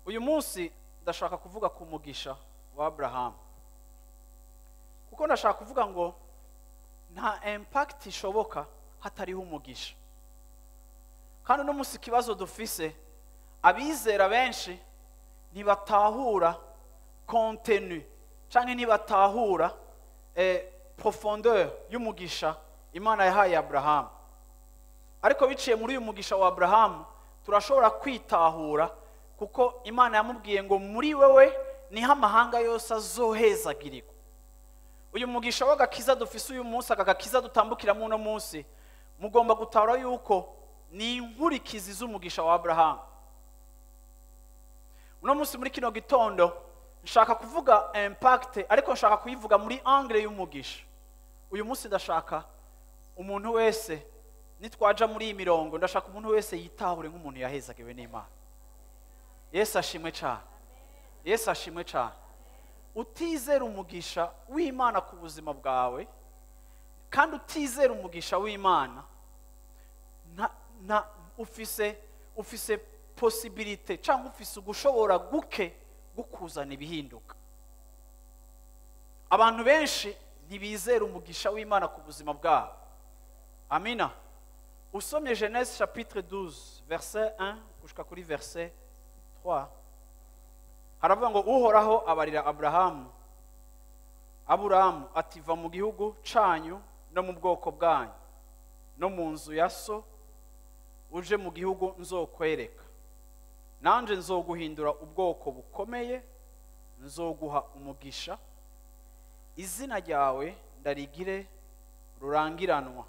uyu munsi ndashaka kuvuga ku mugisha wa Abraham, kuko ndashaka kuvuga ngo nta impact ishoboka hatariho umugisha. Kandi no munsi kibazo dufise, abizera benshi ntibatahura contenu canke ntibatahura profondeur y'umugisha Imana yahaye Abraham. Ariko biciye muri uyu mugisha wa Abraham turashobora kwitahura, kuko Imana yamubwiye ngo muri wewe niho amahanga yose azohezagirirwa. Uyu mugisha w'agakiza dufise uyu munsi, agakiza dutambukiramo uno munsi, mugomba gutahura yuko ni inkurikizi z'umugisha wa Abraham. Uno munsi muri kino gitondo nshaka kuvuga impact, ariko nshaka kuyivuga muri angle y'umugisha. Uyu munsi ndashaka umuntu wese, nitwaja muri iyi mirongo, ndashaka umuntu wese yitahure nk'umuntu yahezagiwe n'Imana. Yesu ashimwe cyane. Yesu ashimwe cyane. Utizera umugisha w'Imana ku buzima bwawe, kandi utizera umugisha w'Imana, ufise possibility cyangwa ufise ugushobora guke gukuzana ibihinduka. Abantu benshi ntibizera umugisha w'Imana ku buzima bwabo. Amina. Usomye Genèse chapitre 12 verset 1 gushika kuri verset 3, haravuga ngo uhoraho abarira Aburahamu ati, va mu gihugu canyu no mu bwoko bwanyu no mu nzu ya so, uje mu gihugu nzokwereka. Nanje nzoguhindura ubwoko bukomeye, nzoguha umugisha, izina ryawe ndarigire rurangiranwa,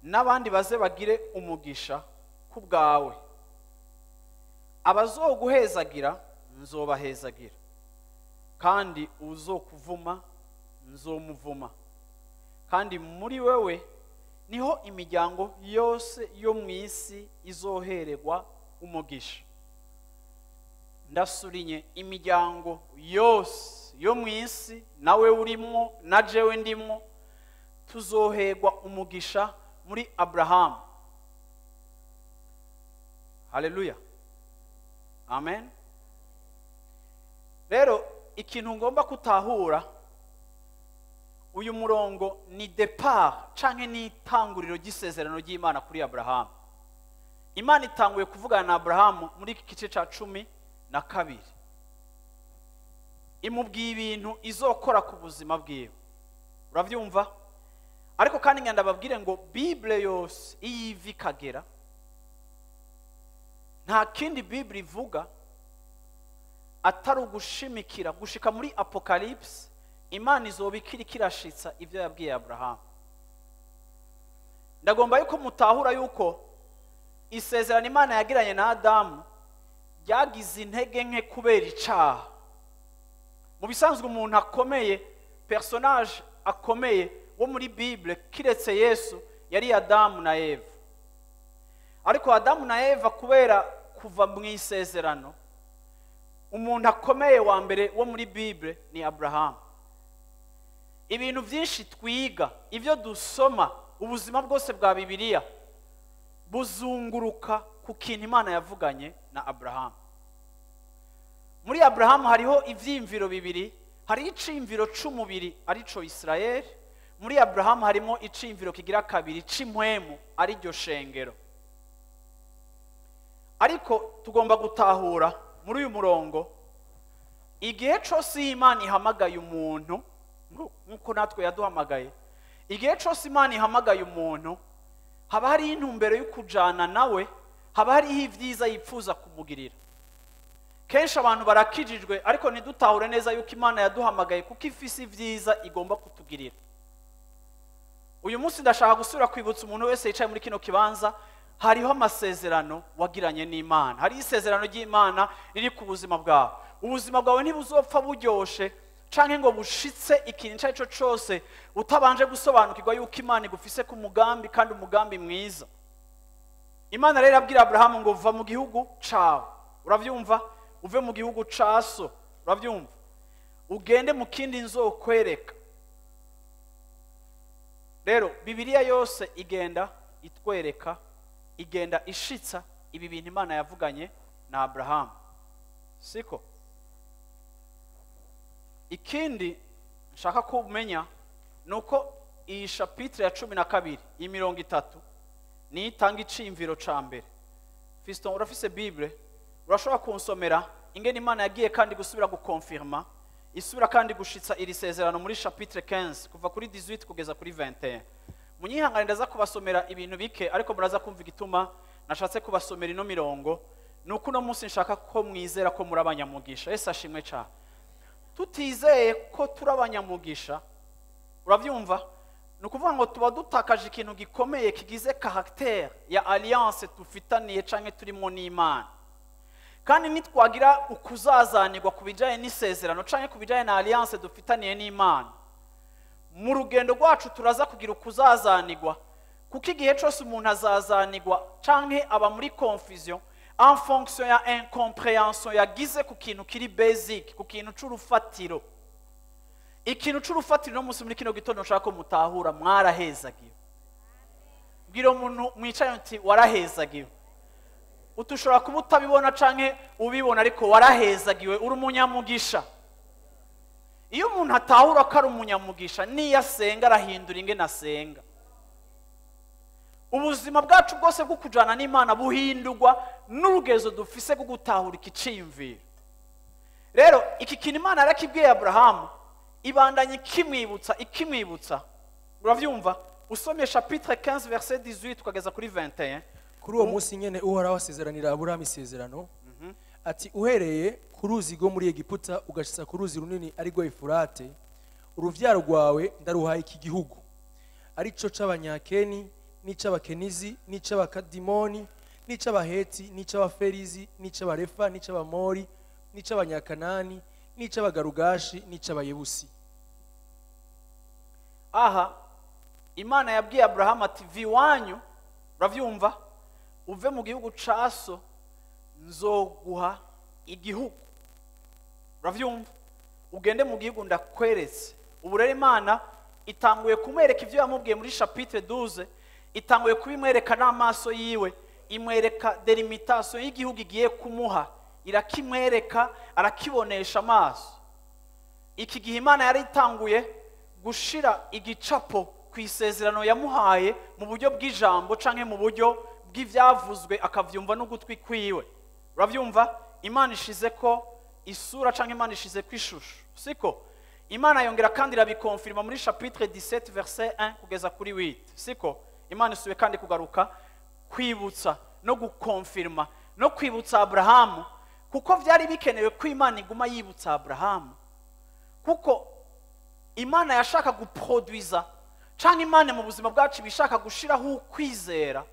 n'abandi baze bagire umugisha ku bwawe. Abazoguhezagira nzobahezagira, kandi uzokuvuma nzomuvuma. Kandi muri wewe niho imiryango yose yo mu isi izohererwa umugisha. Ndasurinye imiryango yose yo mu isi, nawe urimo na jewe ndimo, tuzoherwa umugisha muri Abraham. Haleluya. Amen. Rero ikintu ngomba kutahura, uyu murongo ni départ canke ni itanguriro ry'isezerano ry'Imana kuri Abraham. Imana itanguye kuvugana na Abraham muri iki gice ca 12, imubwiye ibintu izokora ku buzima bwiwe. Uravyumva? Ariko kandi ngenda babwire ngo Bible yose iyivi kagera, nta kindi Bible ivuga atari ugushimikira gushika muri Apocalypse. Imana izobikira kirashitsa ivyo yabwiye Abraham. Ndagomba yuko mutahura yuko isezerano Imana yagiranye na Adamu ryagize intege nke kubera icaha. Mu bisanzwe umuntu akomeye, personnage akomeye wo muri Bible kiretse Yesu yari Adamu na Eva. Ariko Adamu na Eva kubera kuva mu isezerano, umuntu akomeye wa mbere wo muri Bible ni Abraham. Ibintu byinshi twiga, ivyo dusoma, ubuzima bwose bwa Bibiliya buzunguruka ku kintu Imana yavuganye na Abraham. Muri Abraham hariho ivyimviro bibiri, hari icimviro c'umubiri arico Israel. Muri Abraham harimo icimviro kigira kabiri c'impwemu ari ryo shengero. Ariko tugomba gutahura muri uyu murongo, igihe cose Imana ihamagaye umuntu, nkuko natwe yaduhamagaye, igihe cose Imana ihamagaye umuntu, haba hari intumbero yo kujana nawe, haba hariho ivyiza yipfuza kumugirira. kenshi abantu barakijijwe ariko ntidutahure neza yuko imana yaduhamagaye kuko ifise ibyiza igomba kutugirira. Uyu munsi ndashaka gusubira kwibutsa umuntu wese yicaye muri kino kibanza, hariho amasezerano wagiranye n'Imana, hari isezerano ry'Imana riri ku buzima bwawe. Ubuzima bwawe ntibuzopfa buryoshe canke ngo bushitse ikintu icyo ari cyo cyose utabanje gusobanukirwa yuko Imana igufise ku mugambi, kandi umugambi mwiza. Imana rero abwira Abrahamu ngo va mu gihugu cawe, uravyumva, uve mu gihugu ca so, uravyumva, ugende mu kindi nzokwereka. Rero Bibiliya yose igenda itwereka, igenda ishitsa ibi bintu Imana yavuganye na Abrahamu, siko? Ikindi nshaka ko umenya nuko iyi chapitre ya 12 y'30 ni itanga icimviro ca mbere. Fiston, urafise Bible, urashobora kunsomera ingene Imana yagiye kandi gusubira gukonfirma, isubira kandi gushitsa iri sezerano muri chapitre 15 kuva kuri 18 kugeza kuri 21. Munyihangane ndaza kubasomera ibintu bike, ariko muraza kumva igituma nashatse kubasomera ino mirongo. Nuko uno munsi nshaka ko mwizera ko muri abanyamugisha. Yesu ashimwe cyane. Tutizeye ko turi abanyamugisha, uravyumva, nukuvuga ngo tuba dutakaje ikintu gikomeye kigize caractère ya alliance tufitaniye canke turimo n'Imana. Kandi nitwagira ukuzazanirwa kubijanye n'isezerano canke kubijanye na alliance dufitaniye n'Imana, mu rugendo rwacu turaza kugira ukuzazanirwa, kuko igihe cyose umuntu azazanirwa canke aba muri confusion en fonction ya incompréhension yagize ku kintu kiri basic, ku kintu c'urufatiro. Ikintu c'urufatiro no musi muri kino gitondo nshaka ko mutahura, mwarahezagiwe. Bwira umuntu mwicaye uti warahezagiwe. Utushobora kuba utabibona canke ubibona, ariko warahezagiwe, uri umunyamugisha. Iyo umuntu atahura ko ari umunyamugisha, niyo asenga arahindura ingene asenga. Ubuzima bwacu bwose bwo kujana n'Imana buhindurwa n'urugezo dufise bwo gutahura ikicimviro. Rero iki kintu Imana yarakibwiye Abrahamu, ibandanye ikimwibutsa. Uravyumva? Usomye chapitre 15 verset 18 ukageza kuri 21. Kuri uwo munsi nyene Uhoraho asezeranira Aburahamu isezerano, ati uhereye ku ruzi rwo muri Egiputa ugashitsa ku ruzi runini ari rwo Efurate, uruvyaro rwawe ndaruhaye iki gihugu, ari cyo c'Abanyakeni, n'ic'Abakenizi, n'ic'Abakadimoni, n'ic'Abaheti, n'ic'Abaferizi, n'ic'Abarefa, n'ic'Abamori, n'ic'Abanyakanani, n'ic'Abagarugashi, n'ic'Abayebusi. Aha Imana yabwiye Abrahamu ati viwanyu, uravyumva, uve mu gihugu caso, nzoguha igihugu. Uravyumva, ugende mu gihugu ndakweretse. Ubu rero Imana itanguye kumwereka ivyo yamubwiye muri chapitre 12, itanguye kubimwereka n'amaso yiwe, imwereka delimitation y'igihugu igiye kumuha, irakimwereka, arakibonesha amaso. Iki gihe Imana yari itanguye gushira igicapo ku isezerano yamuhaye mu buryo bw'ijambo canke mu buryo bw'ivyavuzwe akavyumva n'ugutwi kwiwe. Uravyumva, Imana ishize ko isura canke Imana ishize ko ishusho, siko? Imana yongera kandi irabikonfirma muri chapitre 17 verset 1 kugeza kuri 8, siko? Imana isubiye kandi kugaruka kwibutsa no gukonfirma no kwibutsa Abrahamu, kuko vyari bikenewe ko Imana iguma yibutsa Abrahamu, kuko Imana yashaka guproduiza canke Imana mu buzima bwacu bishaka gushiraho ukwizera,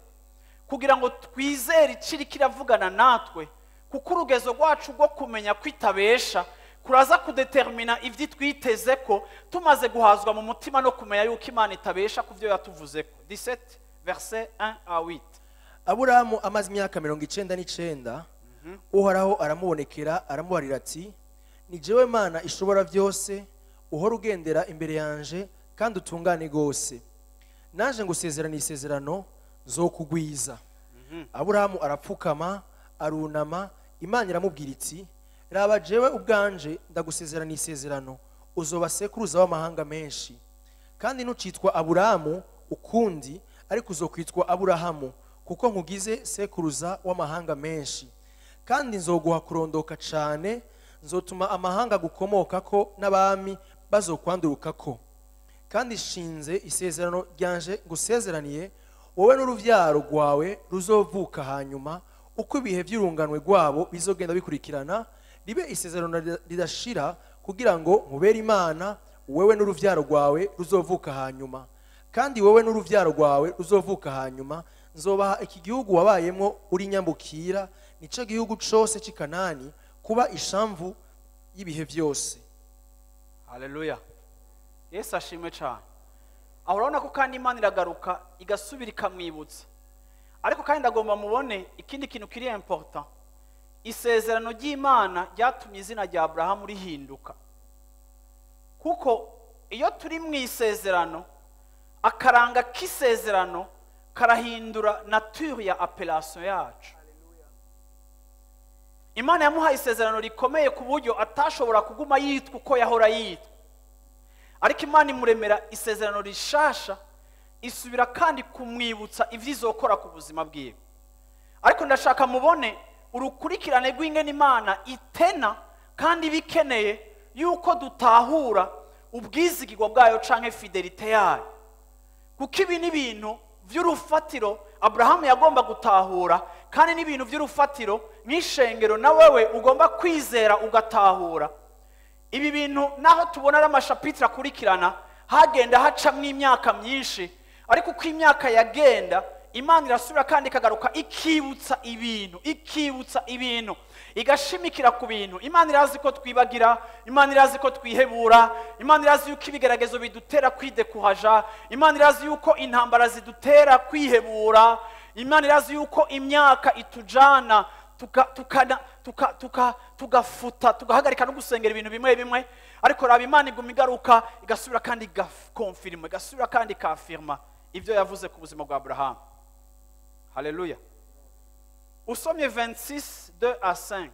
kugira ngo twizere iciri kiravugana natwe, kuko urugezo rwacu rwo kumenya kwitabesha kuraza kudetermina ivyo twiteze ko tumaze guhazwa mu mutima no kumenya yuko Imana itabesha kuvyo yatuvuzeko. 17 verset 1 à 8. Aburahamu amaze imyaka 99, Uhoraho aramubonekera aramubarira ati, ni jewe Mana ishobora vyose, uhora ugendera imbere yanje kandi utungane gose, naje ngusezerana isezerano nzokugwiza. Aburahamu arapfukama arunama, Imana iramubwira iti, raba jewe ubwanje ndagusezerana isezerano, uzoba sekuruza w'amahanga menshi, kandi nucitwa Aburahamu ukundi, ariko uzokwitwa Aburahamu, kuko nkugize sekuruza w'amahanga menshi, kandi nzoguha kurondoka cane, nzotuma amahanga gukomokako n'abami bazokwandurukako, kandi shinze isezerano ryanje ngusezeraniye wowe n'uruvyaro rwawe ruzovuka hanyuma, uko ibihe vy'urunganwe rwabo bizogenda bikurikirana, ribe isezerano ridashira kugira ngo nkubere Imana wewe n'uruvyaro rwawe ruzovuka hanyuma, kandi wewe n'uruvyaro rwawe ruzovuka hanyuma nzobaha iki gihugu wabayemwo uri nyambukira, nico gihugu cose c'i Kanani kuba ishamvu y'ibihe byose. Haleluya. Yesu ashimwe cyane. Aho urabona ko kandi Imana iragaruka igasubira ikamwibutsa. Ariko kandi ndagomba mubone ikindi kintu kiri important. Isezerano ry'Imana ryatumye izina rya Abrahamu rihinduka. Kuko iyo turi mu isezerano, akaranga k'isezerano karahindura nature ya appellation yacu. Imana yamuhaye isezerano rikomeye ku buryo atashobora kuguma yitwa uko yahora yitwa. Ariko Imana imuremera isezerano rishasha, isubira kandi kumwibutsa ivyo izokora ku buzima bwiwe. Ariko ndashaka mubone urukurikirane rw'ingene Imana itena kandi bikeneye yuko dutahura ubwizigirwa bwayo canke fidelite yayo. Kuko ibi ni ibintu vy'urufatiro Abrahamu yagomba gutahura, kandi ni ibintu vy'urufatiro n'ishengero na wewe ugomba kwizera ugatahura. Ibi bintu naho tubona amashapitire akurikirana hagenda hacamwo imyaka myinshi, ariko uko imyaka yagenda Imana irasubira kandi ikagaruka ikibutsa ibintu igashimikira ku bintu. Imana irazi ko twibagira, Imana irazi ko twihebura, Imana irazi yuko ibigeragezo bidutera kwidekuhaja, Imana irazi yuko intambara zidutera kwihebura, Imana irazi yuko imyaka itujana tugafuta tugahagarika no gusengera ibintu bimwe bimwe. Ariko raba Imana iguma igaruka igasubira kandi igakonfirma, igasubira kandi ikafirma ibyo yavuze ku buzima bwa Abrahamu. Haleluya. Usomye 26:2-5,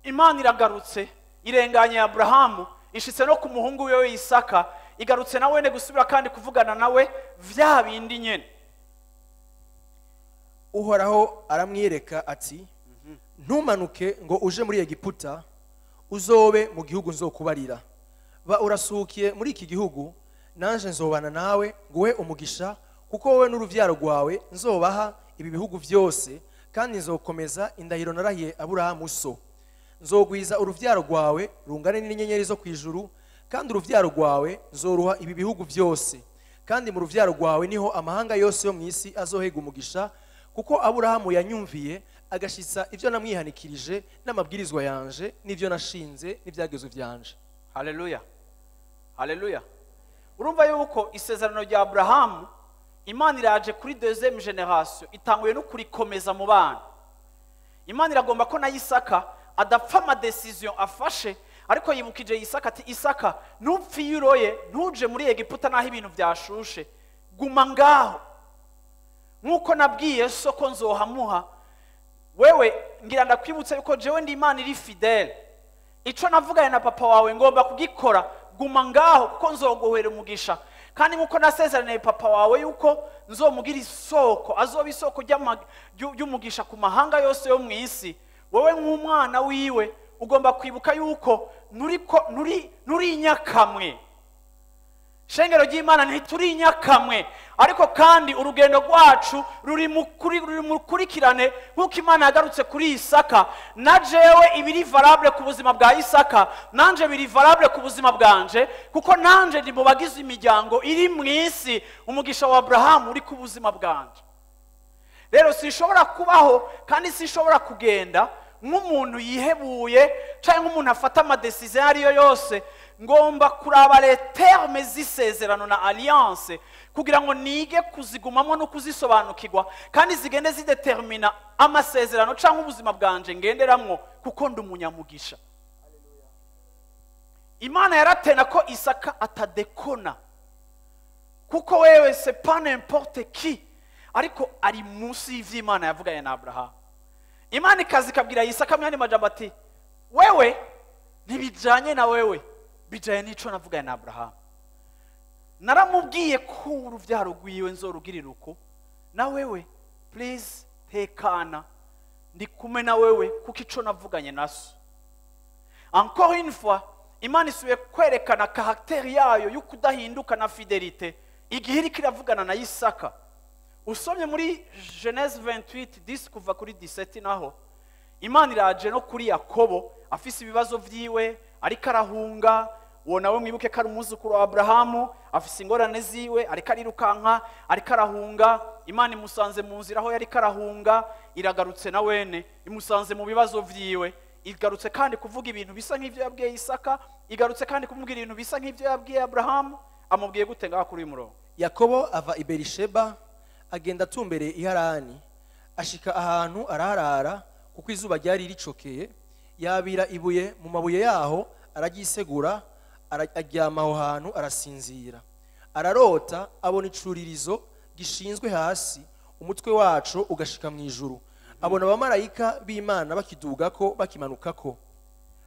Imana iragarutse irenganye Abrahamu, ishitse no ku muhungu we Isaka, igarutse nawe ne gusubira kandi kuvugana nawe vya bindi nyene. Uhoraho aramwireka ati ntumanuke ngo uje muri Egiputa, uzobe mu gihugu nzokubarira. Ba urasukiye muri iki gihugu, nanje nzobana nawe nguhe umugisha, kuko wowe n'uruvyaro rwawe nzobaha ibi bihugu byose, kandi nzokomeza indahiro narahiye Aburahamu so. Nzogwiza uruvyaro rwawe rungane n'inyenyeri zo kwijuru, kandi uruvyaro rwawe nzoruha ibi bihugu byose, kandi mu ruvyaro rwawe niho amahanga yose yo mw'isi azohega umugisha, kuko Aburahamu yanyumviye agashitsa ibyo namwihanikirije n'amabwirizwa yanje n'ibyo nashinze n'ibyagezo byanje. Haleluya. Haleluya. Urumva yuko isezerano rya Abrahamu Imana iraje kuri deuxième génération, itanguye no kurikomeza mu bana. Imana iragomba ko na Isaka adapfa ama decision afashe, ariko yibukije Isaka ati Isaka ntupfi yuroye, ntuje muri Egiputa naho ibintu byashushe, guma ngaho. Nkuko nabwiye so ko nzohamuha, wewe ngira ndakwibutsa yuko jewe ndi Imana iri fidèle. Ico navuganye na papa wawe ngomba kugikora, guma ngaho kuko nzoguhera umugisha. Kandi nkuko nasezeranye papa wawe yuko nzomugira isoko, azoba isoko ry'umugisha ku mahanga yose yo mw'isi, wewe nk'umwana wiwe ugomba kwibuka yuko nuri nyakamwe. Shengero ry'Imana ntituri nyakamwe, ariko kandi urugendo rwacu ruri mukurikirane nkuko Imana yagarutse kuri Isaka. Na jewe ibiri valable ku buzima bwa Isaka, nanje biri valable ku buzima bwanje, kuko nanje ndi mu bagize imiryango iri mw'isi. Umugisha wa Abrahamu uri ku buzima bwanje. Rero sinshobora kubaho kandi sinshobora kugenda nk'umuntu yihebuye cyangwa nk'umuntu afata amadecision ariyo yose. Ngomba kuraba les termes z'isezerano na alliance kugira ngo nige kuzigumamo no kuzisobanukirwa, kandi zigende zidetermina amasezerano cyangwa ubuzima bwanje ngenderamwo, kuko ndi umunyamugisha. Imana yaratena ko Isaka atadekona, kuko wewe c'est pas n'importe qui, ariko ari munsi y'ivy'Imana yavuganye na Abrahamu. Imana ikazikabwira Isaka myani majambo ati wewe ntibijanye na wewe, bijaye nico navuganye na Abrahamu. Naramubwiye ko uruvyaro rwiwe nzorugirira uko, na wewe please tekana, ndi kumwe na wewe kuko ico navuganye naso. Encore une fois, Imana isubiye kwerekana caractère yayo y'ukudahinduka na fidelite igihe iriko iravugana na Isaka. Usomye muri Genèse 28:10 kuva kuri 17 naho imana iraje no kuri yakobo afise ibibazo vyiwe ariko arahunga. uwo nawe mwibuke ko ari umwuzukuru wa Aburahamu, afise ingorane ziwe ariko arirukanka ariko arahunga. imana imusanze mu nzira aho yari karahunga, iragarutse na wene imusanze mu bibazo vyiwe, igarutse kandi kuvuga ibintu bisa nk'ivyo yabwiye Isaka, igarutse kandi kumubwira ibintu bisa nk'ivyo yabwiye Aburahamu. amubwiye gute ngaha kuri uyu murongo? Yakobo ava i Berisheba agenda atumbereye i Harani, ashika ahantu araharara kuko izuba ryari ricokeye, yabira ibuye mu mabuye yaho araryisegura, aryama aho hantu arasinzira. Ararota abona icuririzo gishinzwe hasi, umutwe wacu ugashika mu ijuru. Abona abamarayika b'Imana bakidugako bakimanukako,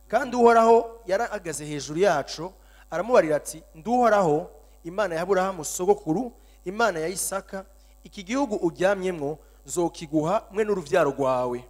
kandi uhoraho yarahagaze hejuru yacu, aramubarira ati, nduhoraho Imana ya Aburahamu sogokuru, Imana ya Isaka, iki gihugu uryamyemwo nzokiguha mwe n'uruvyaro rwawe,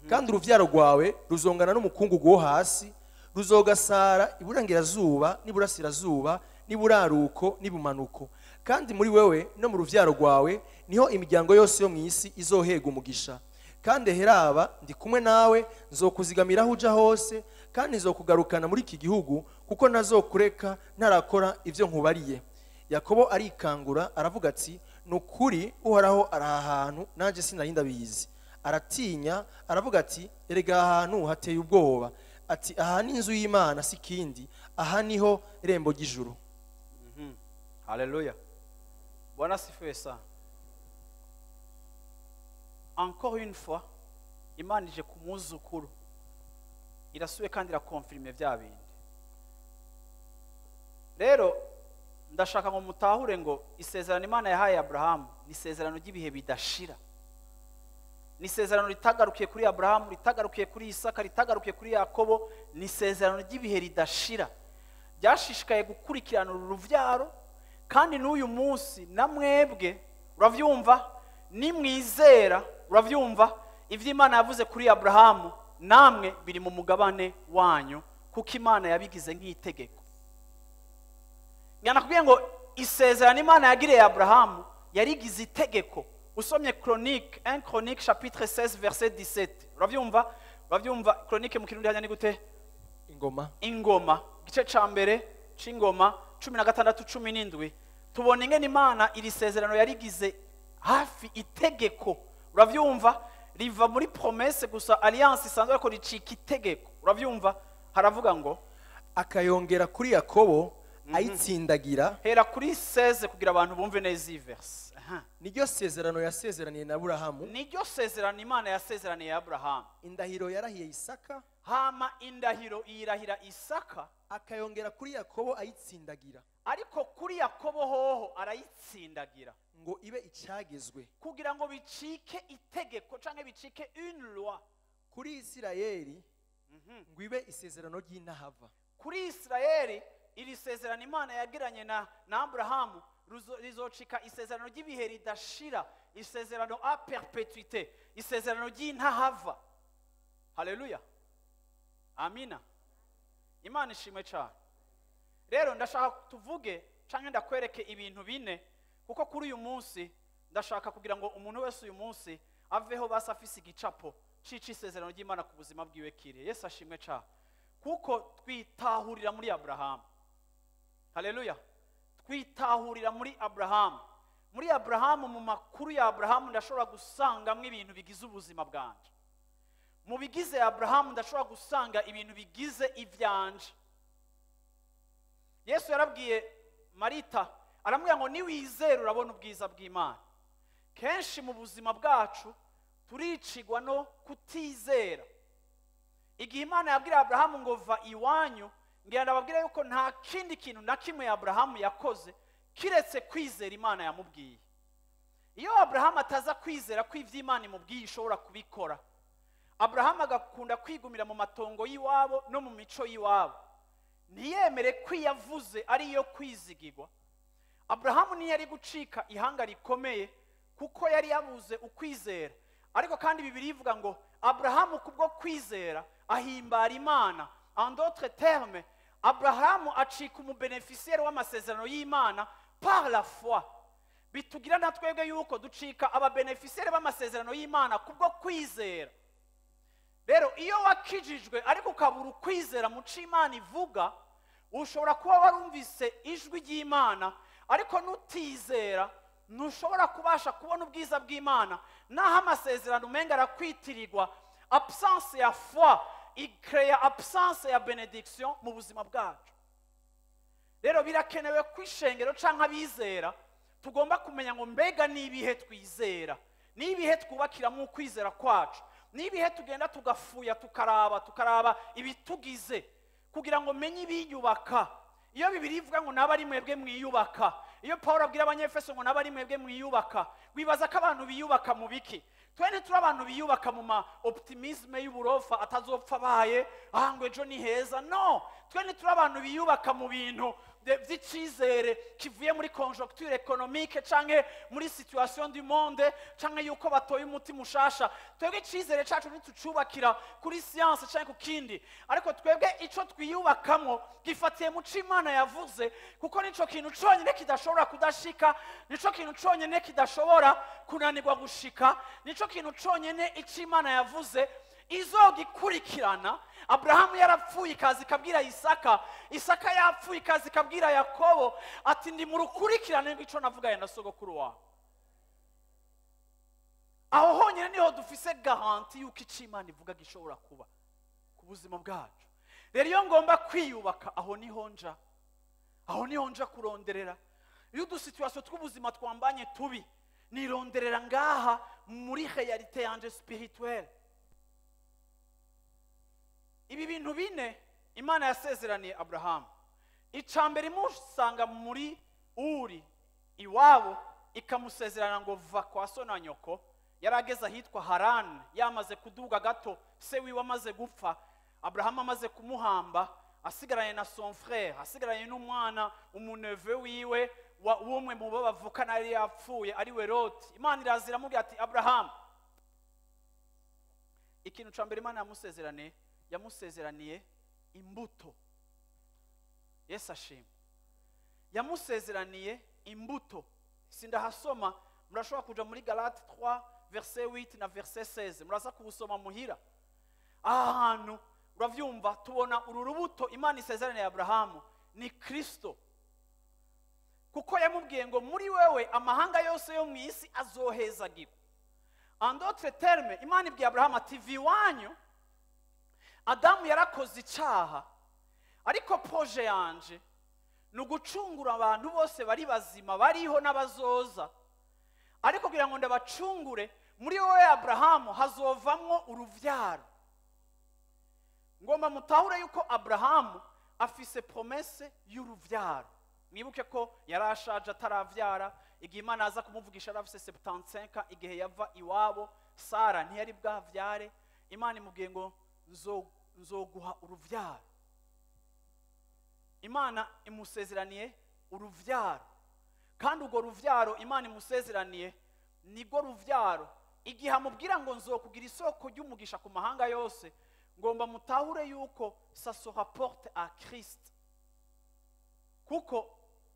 kandi uruvyaro rwawe ruzongana n'umukungugu wo hasi, ruzogasara iburengerazuba n'iburasirazuba n'iburaruko n'ibumanuko, kandi muri wewe no mu ruvyaro rwawe niho imiryango yose yo mu isi izohega umugisha. Kandi heraba ndi kumwe nawe, nzokuzigamira aho uja hose, kandi nzokugarukana muri iki gihugu, kuko nazokureka ntarakora ivyo nkubariye. Yakobo arikangura aravuga ati, nukuri uhoraho araha hantu nanje sinari ndabizi. Aratinya aravuga ati, erega ahantu hateye ubwoba. Ati, aha ni inzu y'Imana si kindi, aha niho irembo ry'ijuru. Haleluya. Bwana sifiwe sana. Encore une fois, Imana ije ku mwuzukuru, irasuye kandi irakonfirme vya bindi. Rero ndashaka ngo mutahure ngo isezerano Imana yahaye Aburahamu ni isezerano ry'ibihe bidashira. Ni isezerano ritagarukiye kuri Aburahamu, ritagarukiye kuri Isaka, ritagarukiye kuri Yakobo, ni isezerano ry'ibihe ridashira. Byashishikaye gukurikirana uruvyaro, kandi n'uyu munsi namwebwe uravyumva, nimwizera uravyumva ivyo Imana yavuze kuri Aburahamu, namwe biri mu mugabane wanyu, kuko Imana yabigize nk'itegeko. Ngana kubwiye ngo isezerano Imana yagiriye Aburahamu yarigize itegeko. Usomye Chronique, 1 Chronique chapitre 16 verset 17. Uravyumva Chronique mu Kirundi hanya ni gute? Ingoma gice ca mbere c'Ingoma 16-17. Tubona ingene Imana iri sezerano yarigize hafi itegeko. Uravyumva riva muri promesse gusa, alliance isanzwe ko ricika itegeko. Uravyumva haravuga ngo akayongera kuri Yakobo ayitsindagira. Hera kuri 16 kugira abantu bumve neza iyi verse. Niryo sezerano yasezeraniye na Aburahamu, niryo sezerano Imana yasezeraniye Aburahamu. Indahiro yarahiye Isaka, hama indahiro yirahira Isaka, akayongera kuri Yakobo ayitsindagira. Ariko kuri Yakobo hoho arayitsindagira ngo ibe icyagezwe, kugira ngo bicike itegeko canke bicike une loi. Kuri Isirayeli ngo ibe isezerano ry'intahava. Kuri Isirayeli iri sezerano Imana yagiranye na Aburahamu rizocika isezerano ry'ibihe ridashira, isezerano a perpetuité, isezerano ry'intahava. Haleluya, amina. Imana ishimwe cyane. Rero ndashaka tuvuge canke ndakwereke ibintu bine, kuko kuri uyu munsi ndashaka kugira ngo umuntu wese uyu munsi aveho basa afise igicapo cici isezerano ry'Imana ku buzima bwiwe kire. Yesu ashimwe cyane, kuko twitahurira muri Aburahamu. Haleluya. Twitahurira muri Aburahamu. Muri Aburahamu, mu makuru ya Aburahamu ndashobora gusangamwe ibintu bigize ubuzima bwanje. Mu bigize Aburahamu ndashobora gusanga ibintu bigize ivyanje. Yesu yarabwiye Marita, aramubwira ngo niwizera urabona ubwiza bw'Imana. Kenshi mu buzima bwacu turicigwa no kutizera. Igihe Imana yabwira Aburahamu ngo va iwanyu, ngira ndababwira yuko nta kindi kintu na kimwe ya Aburahamu yakoze kiretse kwizera Imana yamubwiye. Iyo Aburahamu ataza kwizera ko ivyo Imana imubwiye ishobora kubikora, Aburahamu agakunda kwigumira mu matongo y'iwabo no mu mico y'iwabo, ntiyemere ko yavuze ari yo kwizigirwa, Aburahamu ntiyari gucika ihanga rikomeye, kuko yari yabuze ukwizera. Ariko kandi Bibiliya ivuga ngo Aburahamu kubwo kwizera ahimbara Imana. En d'autres termes, Aburahamu acika umubeneficiaire w'amasezerano y'Imana par la foi. Bitugira natwebwe yuko ducika ababeneficiaire b'amasezerano y'Imana kubwo kwizera. rero iyo wakijijwe ariko ukabura ukwizera mu cyo Imana ivuga, ushobora kuba warumvise ijwi ry'Imana ariko nutizera ntushobora kubasha kubona ubwiza bw'Imana, naho amasezerano umenga arakwitirirwa. Absence ya foi ikreya absence ya benediction mu buzima bwacu. Rero birakenewe ko ishengero canke abizera tugomba kumenya ngo mbega nibihe twizera, nibihe twubakiramo ukwizera kwacu, nibihe tugenda tugafuya tukaraba ibitugize kugira ngo menye ibiyubaka. Iyo Bibiliya ivuga ngo naba ari mwebwe mwiyubaka, iyo Paulo abwira abanyefeso ngo naba ari mwebwe mwiyubaka, wibaza ko abantu biyubaka mu biki? Twene turi abantu biyubaka mu ma optimisme y'uburofa atazopfa baye ngo ejo ni heza. No, twene turi abantu biyubaka mu bintu vy'icizere kivuye muri conjoncture économique canke muri situation du monde canke yuko batoye umutima ushasha. Twebwe icizere cacu ntitucubakira kuri science canke ku kindi, ariko twebwe ico twiyubakamo gifatiye mu cyo Imana yavuze, kuko nico kintu conyene kidashobora kudashika, nico kintu conyene kidashobora kunanirwa gushika, nico kintu conyene icyo Imana yavuze izogikurikirana. Abrahamu yarapfuye ikazi kabwira Isaka, Isaka yapfuye ikazi kabwira Yakobo ati ndi mu rukurikirane rw'ico navugaye na sogokuru wawe. Aho honyine niho dufise garanti yuko icyo Imana ivuga gishobora kuba ku buzima bwacu. Rero iyo ngomba kwiyubaka, aho niho nja kuronderera. Iyo udusituwasiyo tw'ubuzima twambanye tubi, nironderera ngaha muri realite yanje spirituelle. Ibi bintu bine Imana yasezeraniye Abrahamu. Icambere imusanga muri Uri iwabo, ikamusezerana ngo va kwa so na nyoko. Yarageze ahitwa Harani, yamaze kuduga gato, se wiwe amaze gupfa, Abrahamu amaze kumuhamba, asigaranye na son frère, asigaranye n'umwana umuneve wiwe umwe mu bo bavukana yari yapfuye ari we Loti. Imana irazira amubwira ati Abrahamu, ikintu cambere Imana yamusezeraniye imbuto. Yesu ashimwe. Yamusezeraniye imbuto. Sindahasoma, murashobora kuja muri Galate 3 verset 8 na verset 16, muraza kubusoma muhira. Ahantu uravyumva tubona uru rubuto Imana isezeraniye Abrahamu ni Kristo, kuko yamubwiye ngo muri wewe amahanga yose yo mu isi azohezagirwa. En d'autres termes, Imana ibwiye Abrahamu ati viwanyu Adamu yarakoze icaha, ariko proje yanje ni ugucungura abantu bose bari bazima bariho n'abazoza, ariko kugira ngo ndabacungure muri wowe Abrahamu hazovamwo uruvyaro. Ngomba mutahure yuko Abrahamu afise promesse y'uruvyaro. Mwibuke ko yarashaje ataravyara, igihe Imana aza kumuvugisha arafise 75, igihe yava iwabo Sara ntiyari bwavyare. Imana imubwiye ngo nzoguha uruvyaro. Imana imusezeraniye uruvyaro, kandi urwo ruvyaro Imana imusezeraniye nirwo ruvyaro igihe amubwira ngo nzokugira isoko ry'umugisha ku mahanga yose. Ngomba mutahure yuko ça se rapporte à Christ, kuko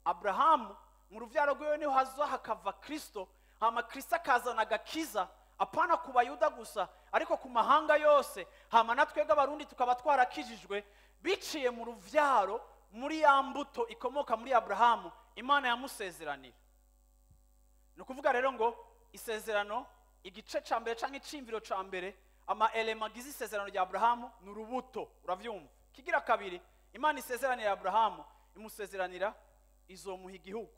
Abrahamu mu ruvyaro rwiwe niho haza hakava Kristo, hama Kristo akazana agakiza apana ku Bayuda gusa ariko ku mahanga yose, hama natwega abarundi tukaba twarakijijwe biciye mu ruvyaro, muri ya mbuto ikomoka muri Abrahamu Imana yamusezeranira. Nukuvuga rero ngo isezerano, igice ca mbere canke icimviro ca mbere, ama elema gize isezerano rya Abrahamu ni urubuto. Uravyumva? Kigira kabiri, Imana isezeranira Abrahamu, imusezeranira izomuha igihugu.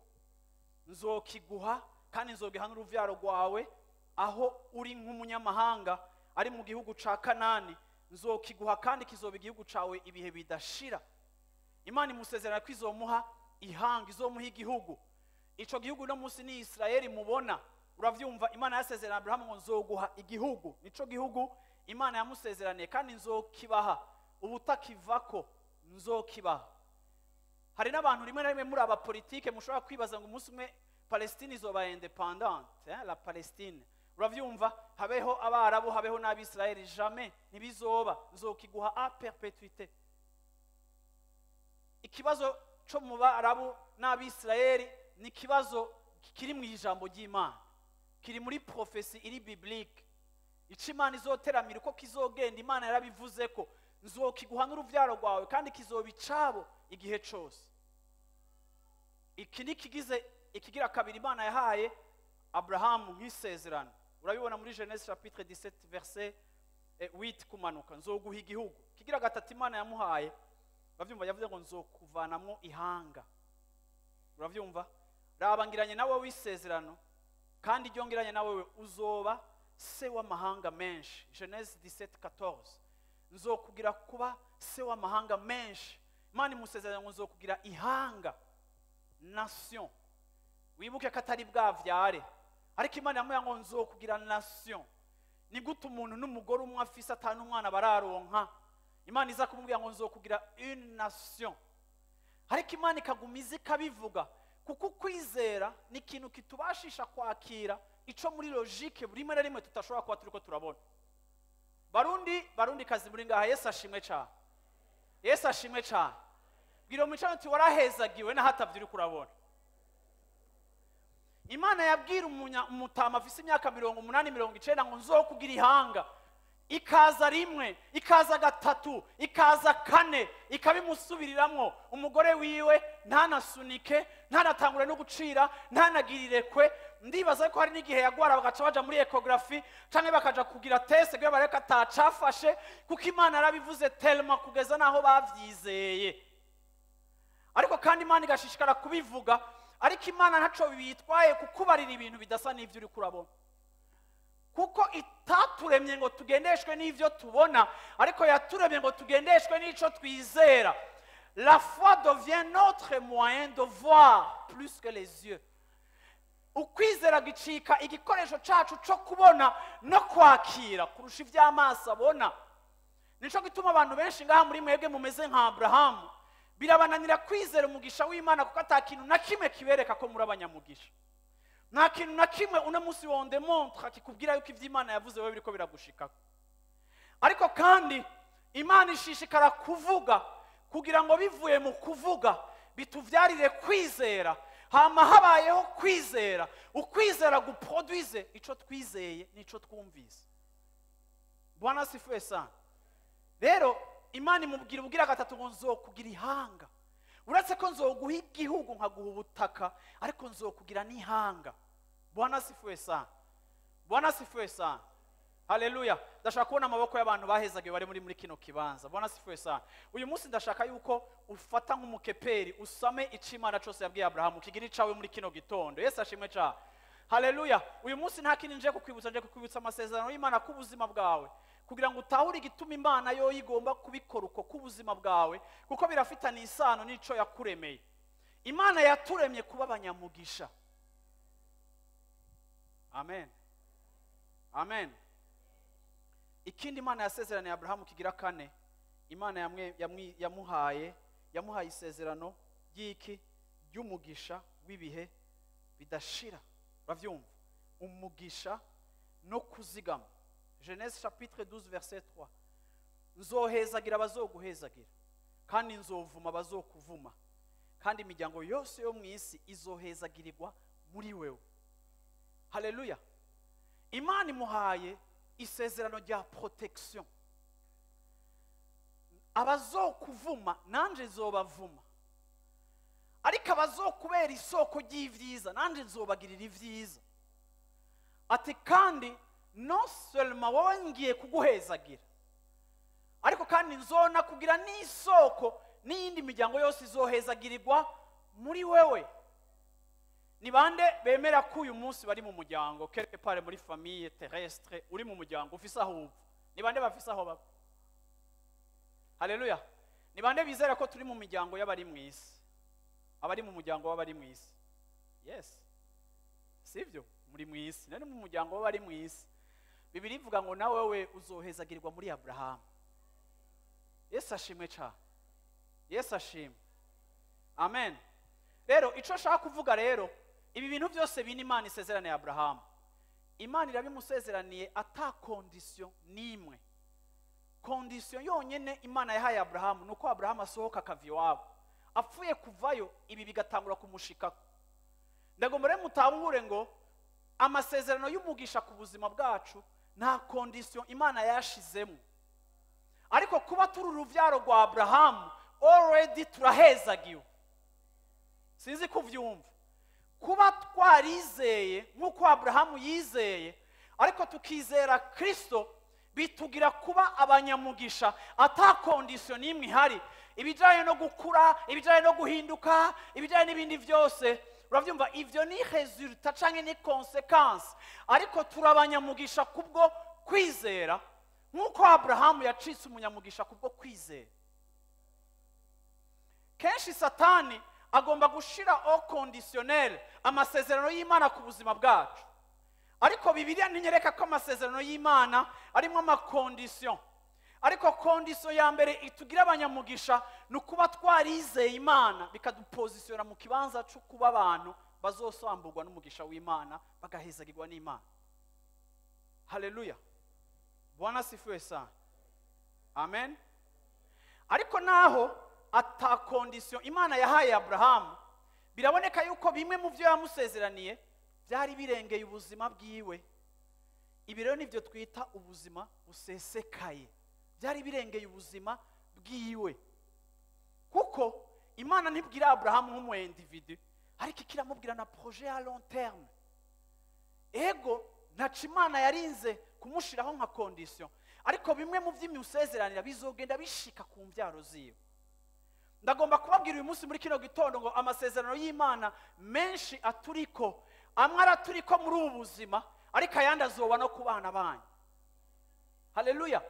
Nzokiguha kandi nzogiha n'uruvyaro rwawe, aho uri nk'umunyamahanga ari mu gihugu ca Kanani, nzokiguha kandi kizoba igihugu cawe ibihe bidashira. Imana imusezerana ko izomuha ihanga, izomuha igihugu. Ico gihugu no musi ni Israeli mubona. Uravyumva? Imana yasezerana Abrahamu ngo nzoguha igihugu. Nico gihugu Imana yamusezeraniye, kandi nzokibaha ubutakivako, nzokibaha. Hari n'abantu rimwe na rimwe muri aba politike mushobora kwibaza ngo umunsi umwe Palestine izoba independante, la Palestine. Uravyumva? Habeho abarabu, habeho n'abisraeli. Jamais, ntibizoba. Nzokiguha a perpetuité. Ikibazo cyo mu barabu n'abisraeli ni kibazo kiri mu ijambo ry'Imana, kiri muri prophecy iri biblique. icyo imana izoteramira uko kizogenda imana yarabivuze ko nzokiguha n'urubyaro rwawe kandi kizoba icabo igihe cyose. Iki ni ikigira kabiri imana yahaye Abrahamu nk'isezerano. Urabibona muri Genèse chapitre 17 verset 8 kumanuka, nzoguha igihugu. Kigira gatatu imana yamuhaye, uravyumva, yavuze ngo nzokuvanamwo ihanga. Uravyumva? Rabangiranye nawe w'isezerano kandi ryongiranye nawe uzoba se w'amahanga menshi. Genèse 17:14, nzokugira kuba se w'amahanga menshi. Imana imusezerano ngo nzokugira ihanga, nation. Wibuke ko atari bwavyare, ariko imana yamuye ngo nzokugira nation. Ni gute umuntu n'umugore umwe afise atanu umwana bararonka, imana iza kumubwira ngo nzokugira une nation. Ariko imana ikagumiza ikabivuga, kuko kwizera ni ikintu kitubashisha kwakira ico muri logique buri rimwe na rimwe tutashobora kuba turiko turabona. Barundi kazi muri ngaha, Yesu ashimwe cyane. Yesu ashimwe cyane. Bwira umucyo ati warahezagiwe na hatavye uri kurabona. Imana yabwira umutama afise imyaka 80-90 ngo nzokugira ihanga. Ikaza rimwe, ikaza gatatu, ikaza kane, ikabimusubiriramwo. Umugore wiwe ntanasunike, ntanatangure no gucira, ntanagirirekwe. Ndibaza ko hari n'igihe yagwara bagaca baja muri ecography canke bakaja kugira test kugira bareka atacafashe, kuko Imana yarabivuze tellement kugeza naho bavyizeye. Ariko kandi Imana igashishikara kubivuga, ariko Imana ntaco bitwaye kukubarira ibintu bidasa n'ivyo uri kurabona. Kuko itaturemye ngo tugendeshwe n'ivyo tubona, ariko yaturemye ngo tugendeshwe n'ico twizera. La foi devient notre moyen de voir plus que les yeux. Ukwizera gicika igikoresho cacu co kubona no kwakira kurusha ivy'amaso abona. Nico gituma abantu benshi ngaha muri mwebwe mumeze nka Abrahamu, birabananira kwizera umugisha w'Imana kuko atakintu na kimwe kibereka ko muri abanyamugisha. Nta kintu na kimwe uno munsi wonde montre kikubwira yuko ivy'Imana yavuze wewe biriko biragushika. Ariko kandi Imana ishishikara kuvuga kugira ngo bivuye mu kuvuga bituvyarire kwizera. Hama habayeho kwizera, ukwizera guproduise ico twizeye nico twumvise. Bwana asifiwe sana. Rero Imana imubwira ubugira gatatu ngo nzokugira ihanga. Uretse ko nzoguha igihugu nkaguha ubutaka, ariko nzokugira n'ihanga. Bwana asifiwe sana. Bwana asifiwe sana. Haleluya. Ndashaka kubona amaboko y'abantu bahezagiwe bari muri kino kibanza. Bwana asifiwe sana. Uyu munsi ndashaka yuko ufata nk'umukeperi usame icimana cyose yabwiye Abrahamu kigira icawe muri kino gitondo. Yesu ashimwe cyane. Haleluya. Uyu munsi nta kintu nje kukwibutsa amasezerano y'Imana ku buzima bwawe, kugira ngo utahure igituma Imana yo igomba kubikora uko ku buzima bwawe, kuko birafitanye isano n'ico yakuremeye. Imana yaturemye kuba abanyamugisha. Amen. Amen. Ikindi Imana yasezeraniye Abrahamu kigira kane, Imana yamuhaye isezerano ry'iki ry'umugisha w'ibihe bidashira. Bavyumva? Umugisha no kuzigama. Genèse chapitre 12 verset 3. Nzohezagira abazoguhezagira, kandi nzovuma abazokuvuma, kandi imiryango yose yo mw'isi izohezagirirwa muri wewe. Haleluya. Imana imuhaye isezerano rya protection. Abazokuvuma nanje nzobavuma, ariko abazokubera isoko ry'ivyiza nanje nzobagirira ivyiza. Ati kandi non seulement wowe ngiye kuguhezagira, ariko kandi nzona kugira n'isoko n'iyindi miryango yose izohezagirirwa muri wewe. Ni bande bemera ko uyu munsi bari mu muryango quelque part muri famille terrestre, uri mu muryango ufise aho uva? Ni bande bafise aho baba? Haleluya. Ni bande bizera ko turi mu miryango y'abari mu isi? Abari mu muryango w'abari mu isi? Yes. Sivyo? Muri mu isi. Nani mu muryango w'abari mu isi? Bibiri ivuga ngo nawe wewe uzohezagirirwa muri Abrahamu. Yesu ashimwe cyane. Yesu ashimwe. Amen. Rero ico shaka kuvuga rero, ibi bintu byose bini Imana isezeraniye Abrahamu. Imana irabimusezeraniye ata condition nimwe. Condition yonyene Imana yahaye Abrahamu nuko Abrahamu asohoka akava iwabo. Apfuye kuvayo ibi bigatangura kumushika. Ndagomba rero mutahure ngo amasezerano y'umugisha ku buzima bwacu nta kondisiyo imana yashizemo. Ariko kuba turi urubyaro rwa Aburahamu already turahezagiwe. Sinzi ko uvyumva. Kuba twarizeye nk'uko Aburahamu yizeye, ariko tukizera Kristo, bitugira kuba abanyamugisha ata kondisiyo n'imwe ihari. Ibijyanye no gukura, ibijyanye no guhinduka, ibijyanye n'ibindi byose, urabyumva, ibyo ni resultat cyangwa ni consequence. Ariko turabanyamugisha kubwo kwizera, nk'uko Aburahamu yacitse umunyamugisha kubwo kwizera. Kenshi Satani agomba gushira au conditionnel amasezerano y'Imana ku buzima bwacu. Ariko Bibiliya ntinyereka ko amasezerano y'Imana arimo amakondisiyo. Ariko kondisiyo ya mbere itugira abanyamugisha ni ukuba twarizeye Imana, bikadupozisiyona mu kibanza cyo kuba abantu bazosamburwa n'umugisha w'Imana, bagahezagirwa n'Imana. Haleluya. Bwana sifiwe sana. Amen. Ariko naho ata kondisiyo Imana yahaye Aburahamu, biraboneka yuko bimwe mu byo yamusezeraniye byari birengeye ubuzima bwiwe. Ibi rero nibyo twita ubuzima busesekaye. Byari birengeye ubuzima bwiwe. Kuko Imana ntibwira Aburahamu nk'umu individu, ariko ikiramubwira na projet à long terme. Ego ntaco Imana yarinze kumushiraho nka condition, ariko bimwe mu by'imisezeranira bizogenda bishika ku mbyaro ziwe. Ndagomba kubabwira uyu munsi muri kino gitondo ngo amasezerano y'Imana menshi aturiko, amwe araturiko muri ubu buzima, ariko ayandi azoba no ku bana banyu. Haleluya.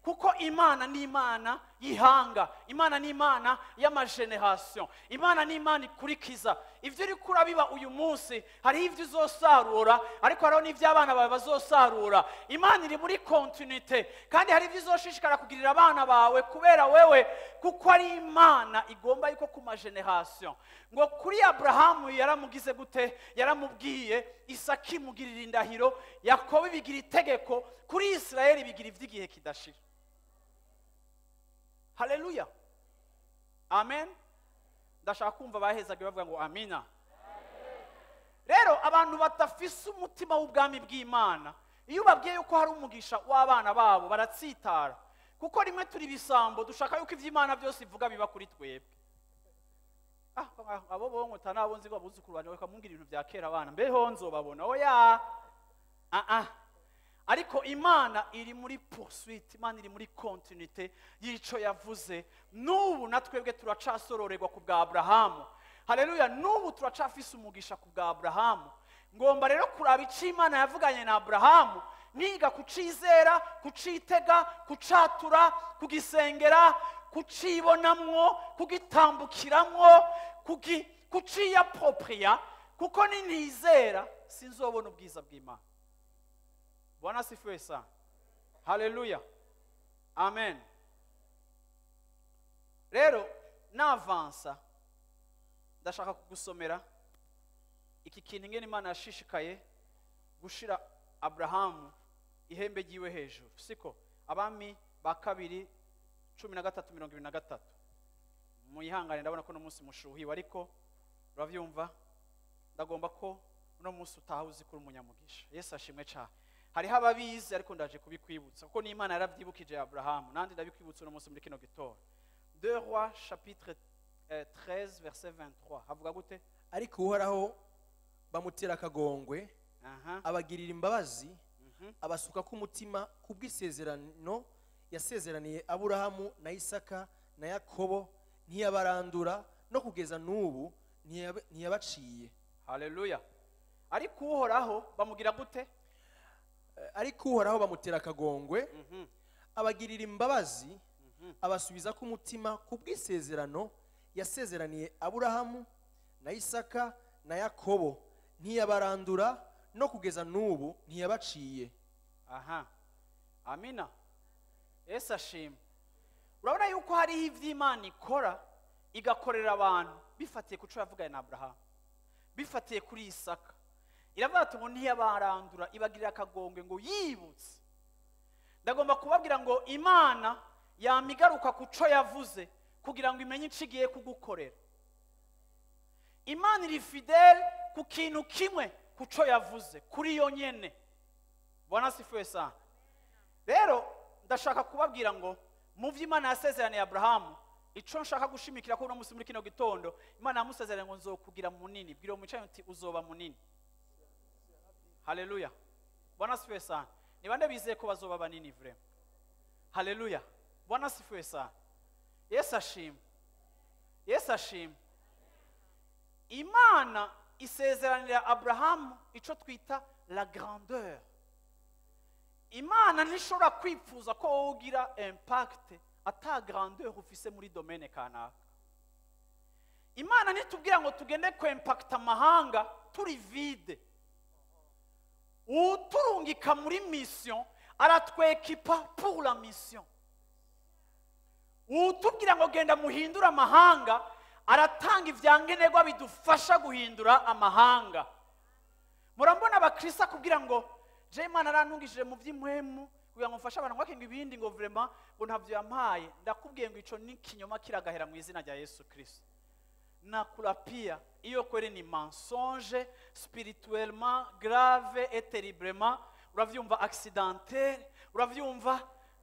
Kuko Imana ni Imana y'ihanga, Imana ni Imana y'amageneration, Imana ni Imana ikurikiza. Ivyo uri kurabiba uyu munsi, hari ivyo uzosarura, ariko hariho n'ivyo abana bawe bazosarura. Imana iri muri continuité, kandi hari ivyo uzoshishikara kugirira abana bawe kubera wewe, kuko ari Imana igomba yuko ku mageneration. Ngo kuri Aburahamu yaramugize gute? Yaramubwiye, Isaki mugirira indahiro, Yakobo bigira itegeko, kuri Isirayeli bigira ivy'igihe kidashira. Haleluya. Amen. Ndashaka kumva bahezaga bavuga ngo amina. Rero abantu batafise umutima w'ubwami bw'Imana, iyo babwiye yuko hari umugisha w'abana babo baratsitara, kuko rimwe turi bisambo dushaka yuko ivy'Imana byose ivuga biba kuri twebwe. Abo bongo tanabo nzi ko abuzukuru banje bakamungira ibintu bya kera abana mbeho nzobabona. Oya. Ariko Imana iri muri poursuite, Imana iri muri continuité y'ico yavuze. N'ubu natwebwe turacasororerwa ku bwa Aburahamu. Haleluya. N'ubu turacafise umugisha ku bwa Aburahamu. Ngomba rero kuraba ico Imana yavuganye na Aburahamu, niga kucizera, kucitega, kucatura, kugisengera, kucibonamwo, kugitambukiramwo, kuciapproprier, kuko nintizera sinzobona ubwiza bw'Imana. Bwana sifiwe sana. Haleluya. Amen. Rero navansa, ndashaka kugusomera iki kintu ingene Imana yashishikaye gushira Aburahamu ihembe ryiwe hejuru. Siko Abami ba kabiri 13:23. Muyihangane ndabona ko no munsi mushuhiwe, ariko uravyumva, ndagomba ko no munsi utahuzi kuri umunyamugisha. Yesu ashimwe cyane. Hariho ababizi ariko ndaje kubikwibutsa kuko n'Imana yaravyibukije Aburahamu, nandi ndabikwibutsa no munsi muri kino gitondo. 2 Rois chapitre 13 verset 23 havuga gute? Ariko Uhoraho bamutera akagongwe, abagirira imbabazi, abasuka ku mutima kubw'isezerano yasezeraniye Aburahamu na Isaka na Yakobo, ntiyabarandura no kugeza n'ubu ntiyabaciye. Haleluya. Ariko Uhoraho bamugira gute? Ariko Uhoraho bamutera akagongwe, abagirira imbabazi, abasubiza ku mutima kubw'isezerano yasezeraniye Aburahamu na Isaka na Yakobo, ntiyabarandura no kugeza n'ubu ntiyabaciye. Amina. Yesu ashimwe. Urabona yuko hariho ivy'Imana ikora igakorera abantu bifatiye ku cyo yavuganye na Aburahamu, bifatiye kuri Isaka. Iravuga ati ngo ntiyabarandura, ibagirira akagongwe ngo yibutse. Ndagomba kubabwira ngo Imana yamigaruka ku cyo yavuze kugira ngo imenye ico igiye kugukorera. Imana iri fidèle ku kintu kimwe ku cyo yavuze, kuri yo nyene. Bwana sifiwe sana. rero ndashaka kubabwira ngo mu vy'Imana yasezeraniye Abrahamu, ico nshaka gushimikira ko uno musi muri kino gitondo, Imana yamusezeraniye ngo nzokugira munini. Bwira umucaye uti uzoba munini. Haleluya. Bwana asifiwe sana. Ni bande bizeye ko bazoba banini vraiment? Haleluya. Bwana asifiwe sana. Yesu ashimwe. Yesu ashimwe. Imana isezeranira Abrahamu ico twita la grandeur. Imana ntishobora kwipfuza ko wowe ugira impact ata grandeur ufise muri domaine kanaka. Imana ntitubwira ngo tugende ku impact amahanga turi vide. Uturungika muri mission aratwekipa pour la mission. Utubwira ngo genda muhindura amahanga aratanga ivyankenerwa bidufasha guhindura amahanga. Murambona abakristo kugira ngo je Imana arantungishije mu vy'impwemu kugira ngo mfashe abantu ngwakenga ibindi ngo vraiment ngo ntavyo yampaye. Ndakubwiye ngo ico ni kinyoma kiragahera mu izina rya Yesu Kristo. Nakulapia iyo kweli ni mensonge spirituellement grave et terriblement, uravyumva accidentel, uravyumva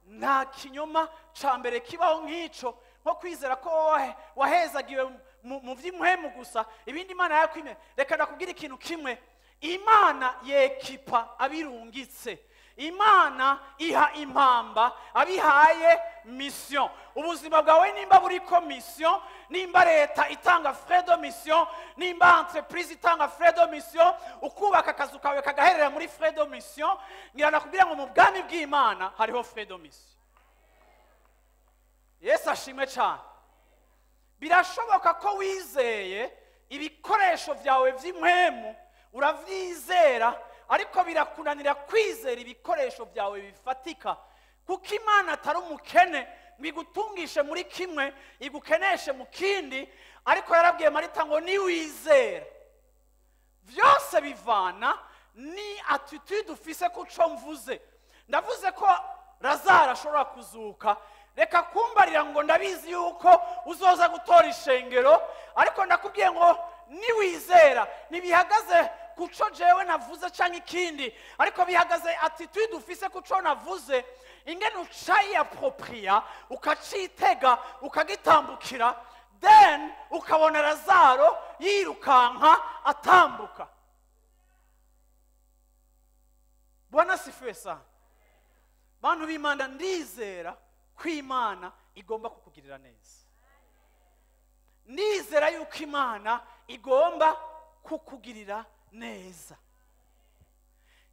nta kinyoma ca mbere kibaho nk'ico nko kwizera ko wahezagiwe mu vy'impwemu gusa ibindi Imana yakwime. Reka ndakubwira ikintu kimwe, Imana yekipa abirungitse. Imana iha impamba abihaye mission. Ubuzima bwawe nimba buriko mission, nimba leta itanga frais de mission, nimba entreprise itanga frais de mission, ukubaka akazu kawe kagaherera muri frais de mission, ngira nakubwira ngo mu bwami bw'Imana hariho frais de mission. Yesu ashimwe cyane. Birashoboka ko wizeye ibikoresho byawe vy'impwemu uravyizera, ariko birakunanira kwizera ibikoresho byawe bifatika, kuko Imana atari umukene ngo igutungishe muri kimwe igukeneshe mu kindi. Ariko yarabwiye Marita ngo niwizera vyose bivana ni attitude ufise kuco mvuze. Ndavuze ko Lazaro ashobora kuzuka, reka kumbarira ngo ndabizi yuko uzoza gutora ishengero, ariko ndakubwiye ngo niwizera nibihagaze kuco jewe navuze canke ikindi, ariko bihagaze attitude ufise kuco navuze, ingene ucayi appropriate ukacitega ukagitambukira, then ukabona Lazaro yirukanka atambuka. Bwana sifiwe sana. Bantu b'Imana, ndizera ko Imana igomba kukugirira neza. Ndizera yuko Imana igomba kukugirira neza.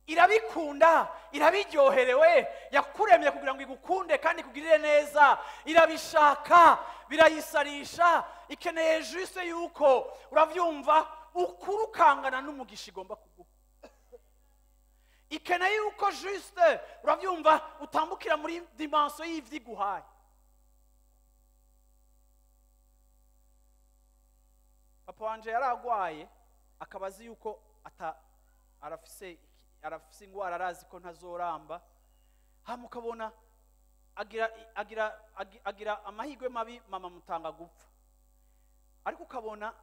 Irabikunda, irabiryoherewe, yakuremye kugira ngo igukunde kandi kugirire neza. Irabishaka, birayisarisha, ikeneye juste yuko uravyumva ukurukangana n'umugisha igomba kuguha. Ikeneye yuko juste uravyumva utambukira muri dimension y'ivyiguhaye. Papa wanje yaragwaye akabazi yuko arafise ingwara, arazi ko ntazoramba, hamukabona agira amahirwe mabi, mama mutanga gupfa, ariko ukabona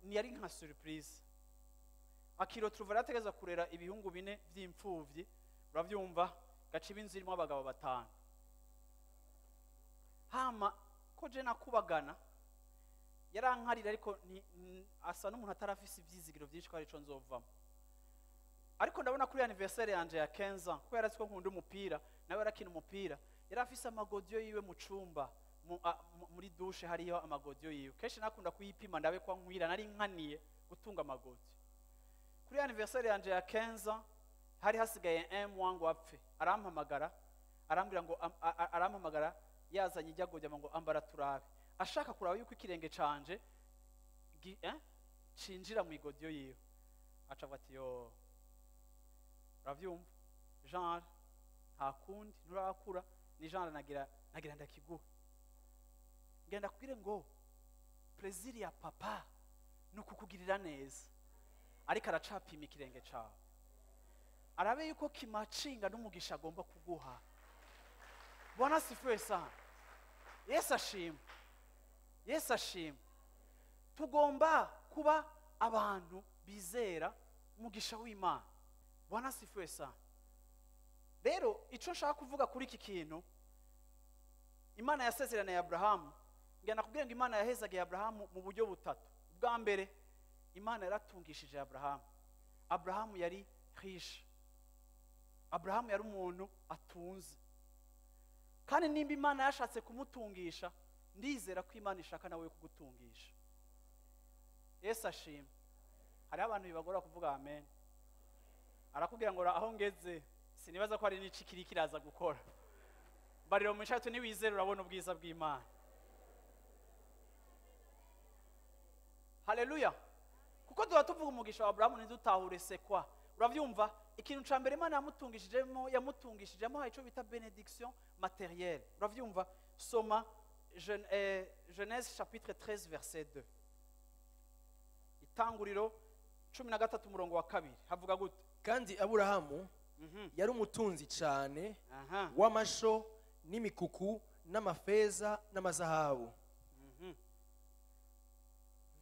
yari nka surprise. Akiro Truvara ategeza kurera ibihungu 4 vy'imfuvyi, uravyumva gaca ibinzu irimo abagabo 5. Hama ko je nakubagana yarankarira, ariko asa n'umuntu atarafise ivyizigiro vyinshi ko ari co nzovamo. Ariko ndabona kuri anniversaire yanje ya 15 ans, ko yaratse ko nkunda umupira, nawe yarakina umupira, yarafise amagodiyo yiwe mu cumba, muri douche hariyo amagodiyo yiwe. Kenshi nakunda kuyipima ndabe kwa nkwira, nari nkaniye gutunga amagodiyo. Kuri anniversaire yanje ya 15 ans hari hasigaye wangu apfe, arampamagara arambwira ngo arampamagara yazanye ijyagodya ngo ambara turabe, ashaka kuraba yuko ikirenge canje cinjira mu igodiyo yiwe. Aca ati yo uravyumva Jean, nta kundi nturakura, ni Jean nagira ndakiguha. Ngenda kubwire ngo plaisir ya papa nukukugirira neza, ariko aracapima ikirenge cawe, arabe yuko kimacinga n'umugisha agomba kuguha. Bwana sifiwe sana. Yesu ashimwe. Yesu ashimwe. Tugomba kuba abantu bizera umugisha w'Imana. Bwana sifiwe sana. rero icyo nshaka kuvuga kuri iki kintu, imana yasezeraniye Aburahamu, ngenda kubwira ngo imana yahezagiye Aburahamu mu buryo butatu. Bwa mbere, imana yaratungishije Aburahamu. Aburahamu yari riche. Aburahamu yari umuntu atunze, kandi nimba imana yashatse kumutungisha, ndizera ko imana ishaka nawe kugutungisha. Yesu ashimwe. Hariho abantu bibagora kuvuga amen. Arakubwira ngo aho ngeze sinibaza ko hari n'iki kiri kiraza gukora. Bariro mu nshato niwizera urabona ubwiza bw'Imana. Haleluya. Kuko tuba tuvuga umugisha wa Aburahamu ntidutahure sekwa. Uravyumva? Ikintu ca mbere Imana yamutungishijemo hayico bita benediction matérielle. Uravyumva? Soma Genèse chapitre 13 verset 2. Itanguriro 13 umurongo wa 2 havuga gute? kandi Aburahamu yari umutunzi cyane w'amasho n'imikuku n'amafeza n'amazahabu.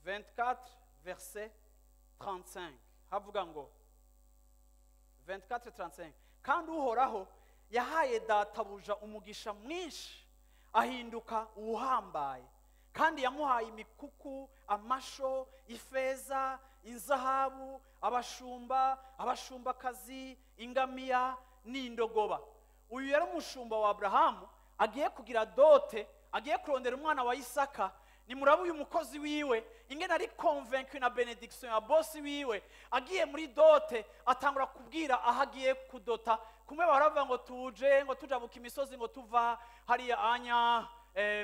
24 verset 35 havuga ngo 24-35 kandi uhoraho yahaye databuja umugisha mwinshi ahinduka uwuhambaye, kandi yamuhaye imikuku, amasho, ifeza, inzahabu, abashumbakazi, ingamiya n'indogoba. Uyu yari umushumba wa Aburahamu, agiye kugira dote, agiye kurondera umwana wa Isaka. Nimuraba uyu mukozi wiwe ingene ari convaincu na benediction ya bosi wiwe, agiye muri dote atangura kubwira aho agiye kudota. Kumwe baravuga ngo tuje ngo tujabuka imisozi ngo tuva hariya anya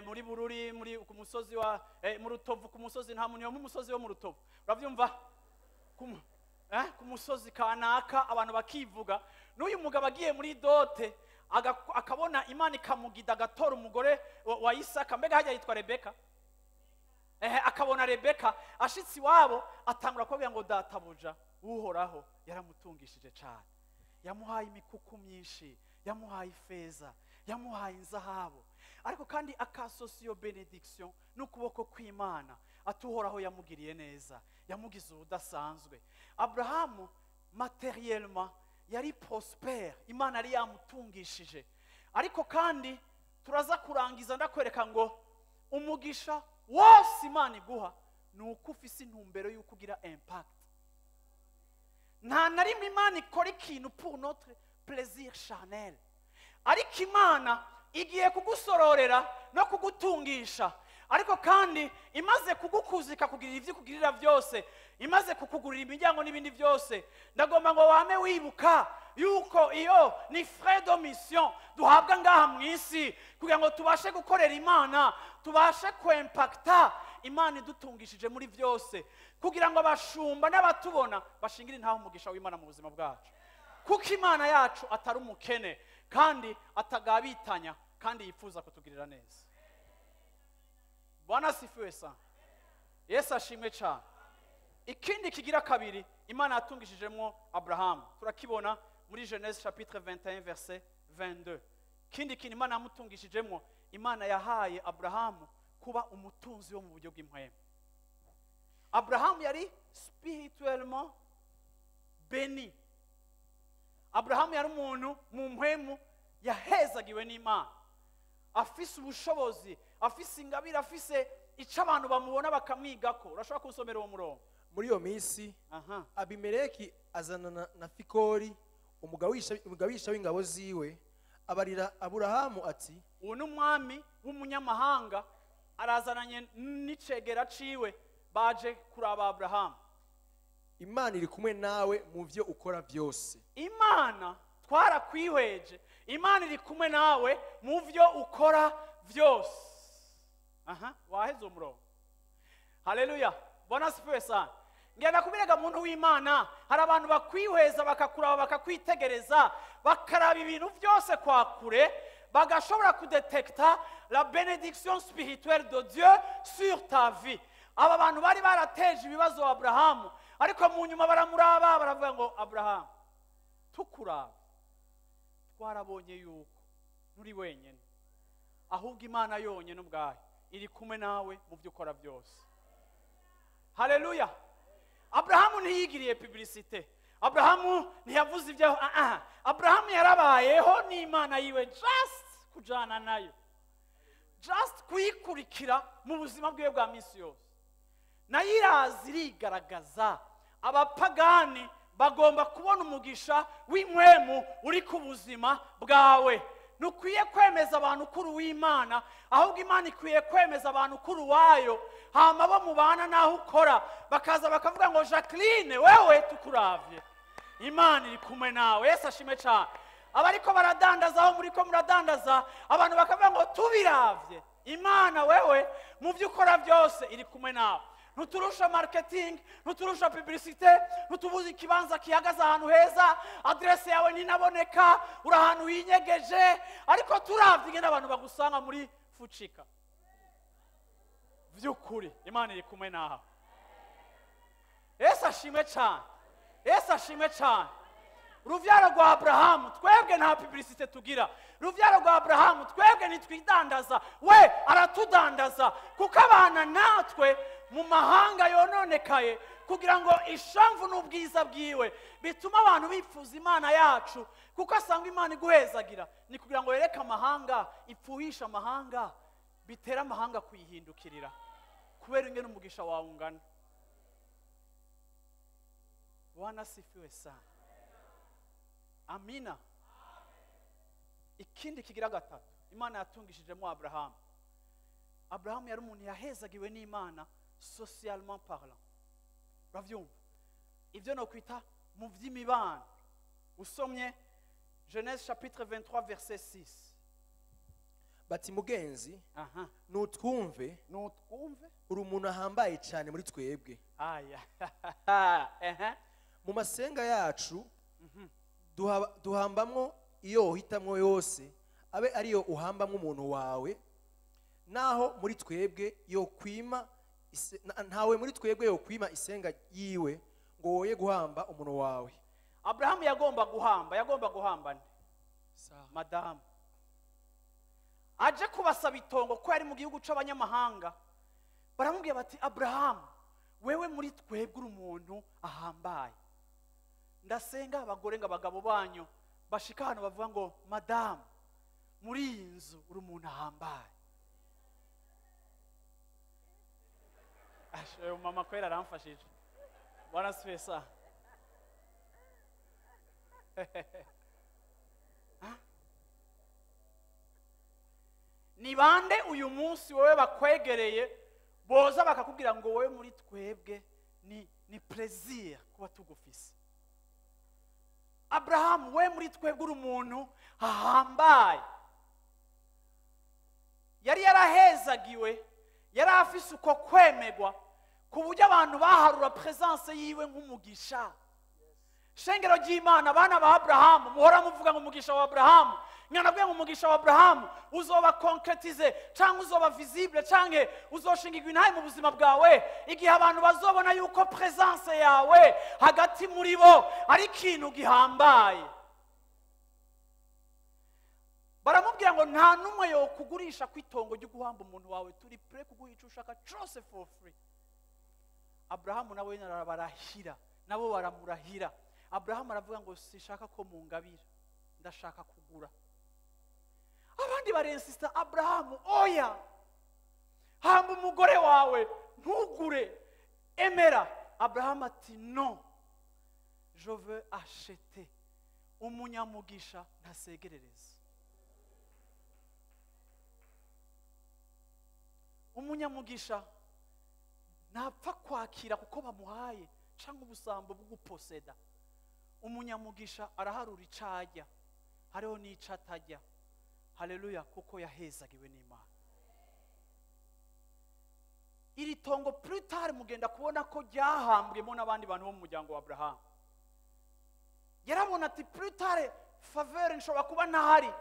muri Bururi muri ku musozi wa mu Rutovu, ku musozi nta muntu yo mu musozi wo mu Rutovu. Uravyumva? Ku musozi kanaka abantu bakivuga. N'uyu mugabo agiye muri dote akabona Imana ikamugida agatora umugore wa Isaka, mbega hajya yitwa Rebeka. Akabona Rebeka ashitsi iwabo atangura kubwira ngo databuja uhoraho yaramutungishije cyane, yamuhaye imikuku myinshi, yamuhaye ifeza, yamuhaye inzahabu, ariko kandi akasosiyo benediction n'ukuboko kw'Imana atuhoraho yamugiriye neza, yamugize ubudasanzwe. Aburahamu matériellement yari prospère, Imana yari yamutungishije, ariko kandi turaza kurangiza ndakwereka ngo umugisha wose Imana iguha nuko ufise intumbero y'uko ugira impact. Nta na rimwe Imana ikora ikintu pour notre plaisir charnel, ariko Imana igiye kugusororera no kugutungisha, ariko kandi imaze kugukuzika kugirira ivyo kugirira byose, imaze kukugurira imiryango n'ibindi byose. Ndagomba ngo wame wibuka yuko iyo ni frais de mission duhabwa ngaha mu isi kugira ngo tubashe gukorera Imana, tubashe kwempacta Imana idutungishije muri byose, kugira ngo abashumba n'abatubona bashingire ntaho umugisha w'Imana mu buzima bwacu. Kuko Imana yacu atari umukene kandi atagabitanya, kandi yifuza kutugirira neza. Bwana asifiwe sana. Yesu ashimwe cyane. Ikindi kigira kabiri Imana yatungishijemo Aburahamu turakibona muri Genèse chapitre 21 verset 22. Kindi kintu Imana yamutungishijemo, Imana yahaye Aburahamu kuba umutunzi wo mu buryo bw'impwemu. Aburahamu yari spirituellement béni. Aburahamu yari umuntu mu mpwemu yahezagiwe n'Imana, afise ubushobozi, afise ingabire, afise ico abantu bamubona bakamwigako. Urashobora kusomera uwo murongo? Muri iyo minsi Abimeleki azana na Fikori umugabisha w'ingabo ziwe, abarira Aburahamu ati, uwo n'umwami w'umunyamahanga arazananye n'icegera ciwe, baje kuraba Aburahamu. Imana iri kumwe nawe mu byo ukora byose. Imana twarakwihweje, Imana iri kumwe nawe mu byo ukora byose. Waheze umurongo. Haleluya. Bwana asifiwe sana. Ngenda kubirega muntu w'Imana, hari abantu bakwihweza bakakuraba bakakwitegereza, bakaraba ibintu byose kwa kure, bagashobora kudetecta la bénédiction spirituelle de Dieu sur ta vie. Aba bantu bari barateje ibibazo Aburahamu, ariko mu nyuma baramuraba baravuga ngo Aburahamu tukuraba twarabonye yuko nturi wenyene, ahubwo Imana yonyene ubwayo iri kumwe nawe mu byo ukora byose. Haleluya. Aburahamu ntiyigiriye publicité. Abrahamu ntiyavuze ibyo Abrahamu yarabayeho n'Imana yiwe just kujana nayo, just kuyikurikira mu buzima bwe bwa minsi yose. Nayo irazi irigaragaza. Abapagani bagomba kubona umugisha w'inkwemu uri ku buzima bwawe. Nukwiye kwemeza abantu kuri uw'Imana, ahubwo Imana ikwiye kwemeza abantu kuri uwayo. Hama bo mubana naho ukora bakaza bakavuga ngo Jacqueline wewe tukuravye, Imana iri kumwe nawe. Yesu ashime cyane. Abariko baradandaza aho muriko muradandaza, abantu bakavuga ngo tubiravye, Imana wewe mu byo ukora byose iri kumwe nawe. Ntuturusha marketing, ntuturusha publicité, ntutubuze ikibanza kihagaze ahantu heza, adresse yawe ninaboneka, uri ahantu hinyegeje, ariko turavye ngene abantu bagusanga muri fucika. Vyukuri Imana iri kumwe nawe. Yesu ashimwe cyane. Yesu ashimwe cyane. Uruvyaro rwa Abrahamu twebwe nta publicité tugira. Uruvyaro rwa Abrahamu twebwe nitwidandaza, we aratudandaza kuko abana natwe mu mahanga yononekaye, kugira ngo ishamvu n'ubwiza bwiwe bituma abantu bifuza Imana yacu, kuko asanga Imana iguhezagira. Ni kugira ngo yereke amahanga, ipfuhisha amahanga, bitera amahanga kuyihindukirira kubera ingene umugisha wawe ungana. Bwana sifiwe sana. Amina. Ikindi kigira gatatu Imana yatungishijemo Abrahamu. Abrahamu yari umuntu yahezagiwe n'Imana socialement parlant. Uravyumva? Ibyo no kwita mu vy'imibano. Usomye Genèse chapitre 23 verset 6. Bati mugenzi, nutwumve uri umuntu ahambaye cyane muri twebwe. Mu masenga yacu duhambamwo iyo uhitamwo yose abe ariyo uhambamwo umuntu wawe, naho muri twebwe yo kwima ntawe muri twebwe yo kwima isenga yiwe ngo woye guhamba umuntu wawe. Abrahamu yagomba guhamba nde? Madamu aje kubasaba itongo ko yari mu gihugu c'abanyamahanga. Baramubwiye bati Abrahamu wewe muri twebwe uri umuntu ahambaye, ndasenga abagore ngo abagabo banyu bashika hano bavuga ngo madamu muri iyi nzu uri umuntu ahambaye. Ashe mama kwera aramfashije. Bwana sifesa. Ni bande uyu munsi wowe bakwegereye boza bakakubwira ngo wowe muri twebwe ni plaisir kuba tugufise? Abrahamu we muri twebwe uri umuntu ahambaye. Yari yarahezagiwe, yari afise uko kwemegwa ku buryo abantu baharura presence yiwe nk'umugisha. Shengero ry'Imana, abana ba Abrahamu muhora muvuga ngo umugisha wa Abrahamu, nyanabwiye ngo umugisha wa Abrahamu uzoba concretize cyangwa uzoba visible cyangwa uzoshingirwa intahe mu buzima bwawe igihe abantu bazobona yuko presence yawe hagati muri bo ari ikintu gihambaye. Baramubwira ngo nta numwe yo kugurisha kwitongo ryo guhamba umuntu wawe, turi pre kuguha ico ushaka cyose for free. Abrahamu nawe barahira, nabo baramurahira. Abrahamu aravuga ngo sishaka ko mungabira, ndashaka kugura. Abandi barensista Abrahamu oya, hamba umugore wawe ntugure, emera. Abrahamu ati non, je veux acheter. Umunyamugisha ntasegerereza. Umunyamugisha ntapfa kwakira kuko bamuhaye cyangwa ubusambo bwo guposeda. Umunyamugisha araharura icajya, hariho n'icatajya. Haleluya, kuko yahezagiwe n'Imana. Iri tongo plus tard mugenda kubona ko ryahambwemo n'abandi bantu bo mu muryango wa Abrahamu. Yarabona ati plus tard faveur nshobora kuba ntahari,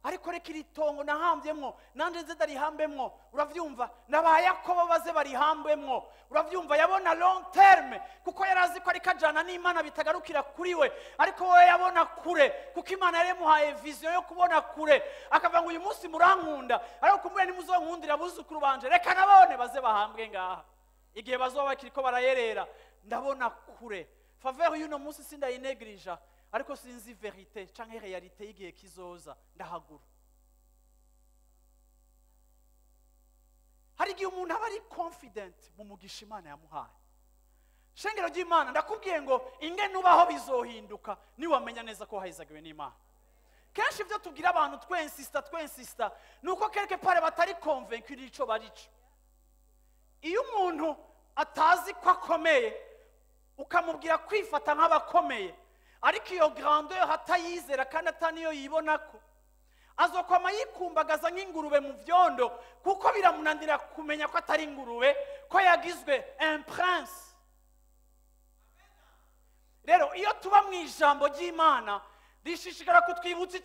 ariko reka iri tongo nahambyemwo nanje nze darihambemwo. Uravyumva? Naba Yakobo baze barihambemwo. Uravyumva? Yabona long terme kuko yarazi ko ari kajana n'Imana bitagarukira kuri we, ariko we yabona kure kuko Imana yari muhaye vision yo kubona kure. Akavuga ngo uyu munsi murankunda, ariko kumbuye nimuzonkundira abuzukuru banje, reka nabone baze bahambwe ngaha. Igihe bazoba bakiriko barayerera ndabona kure, faveur y'uno munsi sindayinegrija ariko sinzi verite canke realite y'igihe kizoza ndahagura. Hari igihe umuntu aba ari confident mu mugisha Imana yamuhaye. Shengero ry'Imana ndakubwiye ngo ingene ubaho bizohinduka niwamenya neza ko wahezagiwe n'Imana. Kenshi ibyo tubwira abantu twensista nuko quelque part batari convaincu n'ico barico. Iyo umuntu atazi ko akomeye ukamubwira kwifata nk'abakomeye ariko iyo grandeur hatayizera kandi ataniyo yibonako azokwama yikumbagaza nk'ingurube mu vyondo kuko biramunanira kumenya ko atari ingurube ko yagizwe un prince. Rero iyo tuba mu ijambo ry'Imana rishishikara kutwibutsa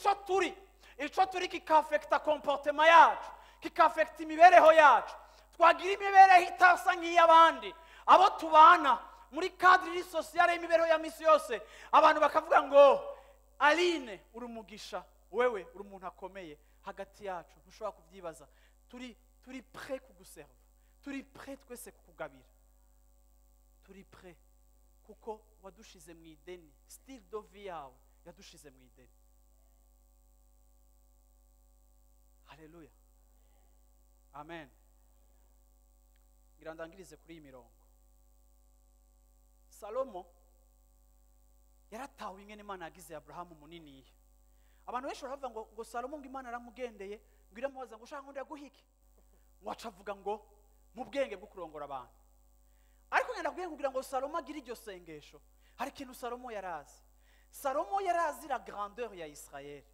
ico turi kikafekta comportement yacu, kikafekta imibereho yacu, twagira imibereho itasa nk'iy'abandi abo tubana muri cadre sociale y'imibereho ya misi yose. Abantu bakavuga ngo Aline uri umugisha, wewe uri umuntu akomeye hagati yacu, ntushobora kubyibaza. Turi prêt kuguserva, turi prêt twese kukugabira, turi prêt kuko wadushize mu ideni. Style de vie yawe yadushize mu ideni. Haleluya, amen. Ngira ndangirize kuri iyi mirongo. Salomo yaratawe ingene Imana yagize Abrahamu munini. Abantu benshi baravuga ngo Salomo ngo Imana aramugendeye ngo iramubaza ngo ushaka ngo ndaguhike, ngo acavuga ngo mu bwenge bwo kurongora abantu. Ariko ngenda kugira ngo Salomo agire iryo sengesho, hari ikintu Salomo yarazi. Salomo yarazi la grandeur ya Israeli.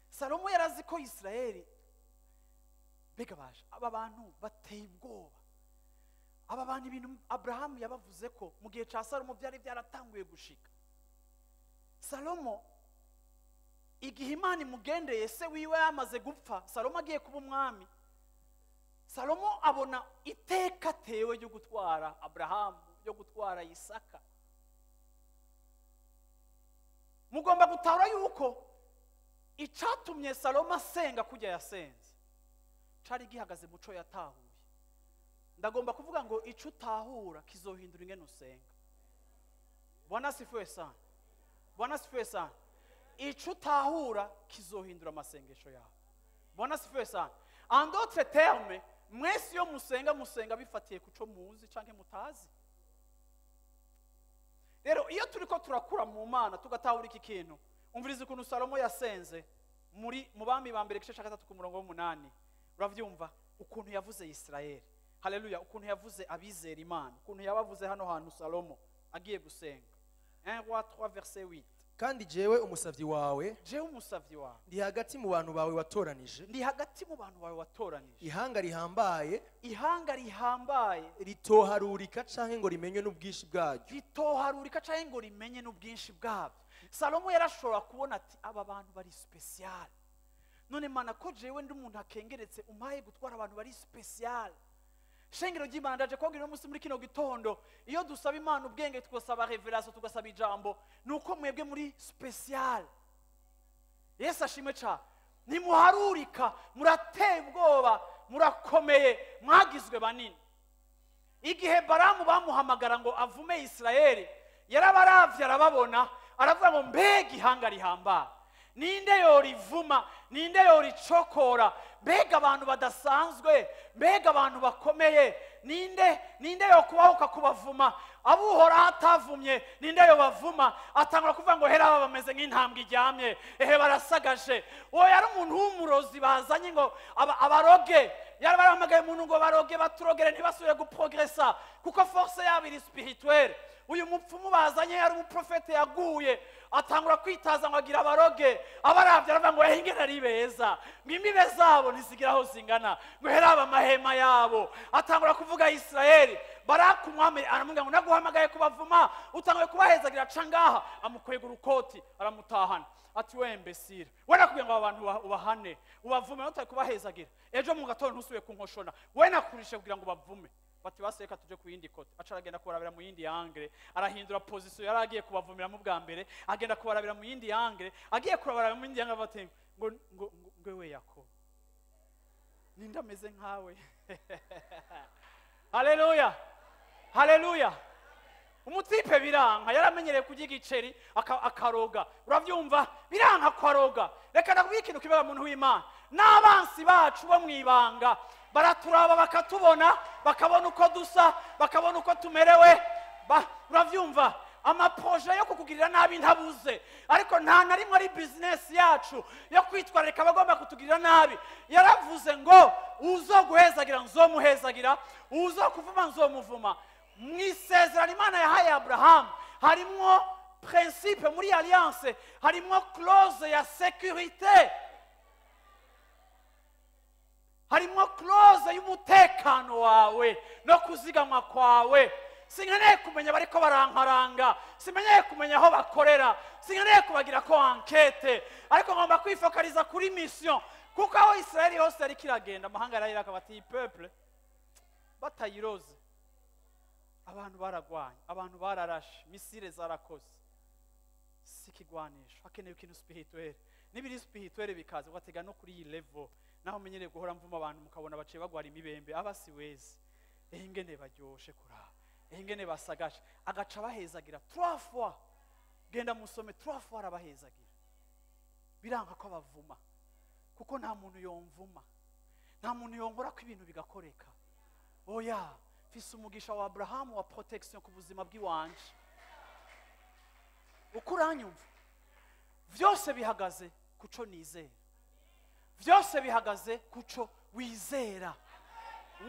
Salomo yarazi ko Israeli bega baje aba bantu bateye ubwoba. Aba bantu ibintu Abrahamu yabavuze ko mu gihe ca Salomo byari byaratanguye gushika. Salomo igihe Imana imugendeye se wiwe yamaze gupfa, Salomo agiye kuba umwami. Salomo abona iteka tewe ryo gutwara Abrahamu, ryo gutwara Isaka. Mugomba gutahura yuko icatumye Salomo asenga kujya yasenze cari gihagaze muco yatahuye. Ndagomba kuvuga ngo ico utahura kizohindura ingene usenga. Bwana sifiwe sana, Bwana sifiwe sana. Ico utahura kizohindura amasengesho yawe. Bwana sifiwe sana. En d'autres termes, mwese yo musenga bifatiye kuco muzi canke mutazi. Rero iyo turiko turakura mu Mana tugatahura iki kintu, umvirize ukuntu Salomo yasenze mu Bami ba mbere gice 3 ku murongo w'8. Uravyumva ukuntu yavuze Israeli. Haleluya, ukuntu yavuze abizera Imana, ukuntu yabavuze hano hantu Salomo agiye gusenga. 1 Roi 3 verset 8. Kandi jewe umusavyi wawe, ndi hagati mu bantu bawe watoranije, ihanga rihambaye ritoharurika canke ngo rimenye n'ubwinshi bwabyo. Salomo yarashobora kubona ati aba bantu bari special. None Mana ko jewe ndi umuntu akengeretse umpaye gutwara abantu bari special. Shengero ry'Imana ndaje kongera umunsi muri kino gitondo, iyo dusaba Imana ubwenge tugasaba revelation tugasaba ijambo, nuko mwebwe muri special. Yesu ashimwe cha, nimuharurika, murateye ubwoba, murakomeye, mwagizwe banini. Igihe Balamu bamuhamagara ngo avume Israeli, yarabaravye arababona, aravuga ngo mbega ihanga rihambaye. Ninde yorivuma, ninde yoricokora, mbega abantu badasanzwe, mbega abantu bakomeye, ninde yokubahuka kubavuma, abuhora hatavumye, ninde yobavuma, atangura kuvuga ngo hera bameze nk'intambwe iryamye, ehe barasagaje. Uwo yari umuntu w'umurozi bazanye ngo abaroge, yari baramagaye umuntu ngo baroge baturogere ntibasubire guprogressa kuko force yabo iri spirituelle. Uyu mupfumu bazanye yari umuprofete yaguye, atangura kwitaza ngo agira abaroge, abaravye aravuga ngo ingene ari beza, ngimbibe zabo nisigira aho zingana, ngo heraba amahema yabo. Atangura kuvuga Israeli, Baraka umwami aramubwira ngo naguhamagaye kubavuma, utanguye kubahezagira cangaha, amukwega urukoti aramutahana. Ati we imbesire, we nakubwiye ngo abantu ubahane, ubavume utaye kubahezagira, ejo mu gatondo ntusubiye kunkoshona, we nakurishe kugira ngo bavume. Bati baseka tuje ku yindi kote, acaragenda kubarabira mu yindi angle, arahindura position yaragiye kubavumira mu bwa mbere, agenda kubarabira mu yindi angle, agiye kubarabira mu yindi angle bati ngo we Yakobo ninda meze nkawe. Haleluya, haleluya. umutipe biranka yaramenyereye kurya igiceri akaroga, urabyumva, biranka kwaroga. Reka nakubwira ikintu kibaga muntu w'Imana, n'abansi bacu bo mwibanga baraturaba bakatubona, bakabona uko dusa, bakabona uko tumerewe, urabyumva. Amaproje yo kukugirira nabi ntabuze, ariko nta na rimwe ari business yacu yo kwitwararika abagomba kutugirira nabi. Yaravuze ngo uzoguhezagira nzomuhezagira, uzokuvuma nzomuvuma. Mu isezerano Imana yahaye Abrahamu harimo principe, muri alliance harimo clause ya sécurité, harimo clause y'umutekano wawe no kuzigamwa kwawe. Sinkeneye kumenya bariko barankaranga, simenye kumenya aho bakorera, sinkeneye kubagira ko enquête, ariko ngomba kwifokaliza kuri mission, kuko aho Israeli hose yari kiragenda amahanga yarayira akabati peuple batayiroze. Abantu baragwanye, abantu bararashe, misile zarakoze. Sikigwanisho hakeneye ikintu spirituel, nibiri spirituel bikaze watega no kuri iyi level, naho menyereye guhora mvuma abantu mukabona baciye bagwara imibembe, abasiwezi ingene baryoshe kuraba, ingene basagaje, agaca bahezagira 3 fois. Genda musome 3 fois arabahezagira, biranka ko abavuma, kuko nta muntu yomvuma, nta muntu yongora ko ibintu bigakoreka. Oya, fise umugisha wa Abrahamu wa protection ku buzima bw'iwanje. Ukuranyumva, vyose bihagaze kuco nizera, vyose bihagaze kuco wizera.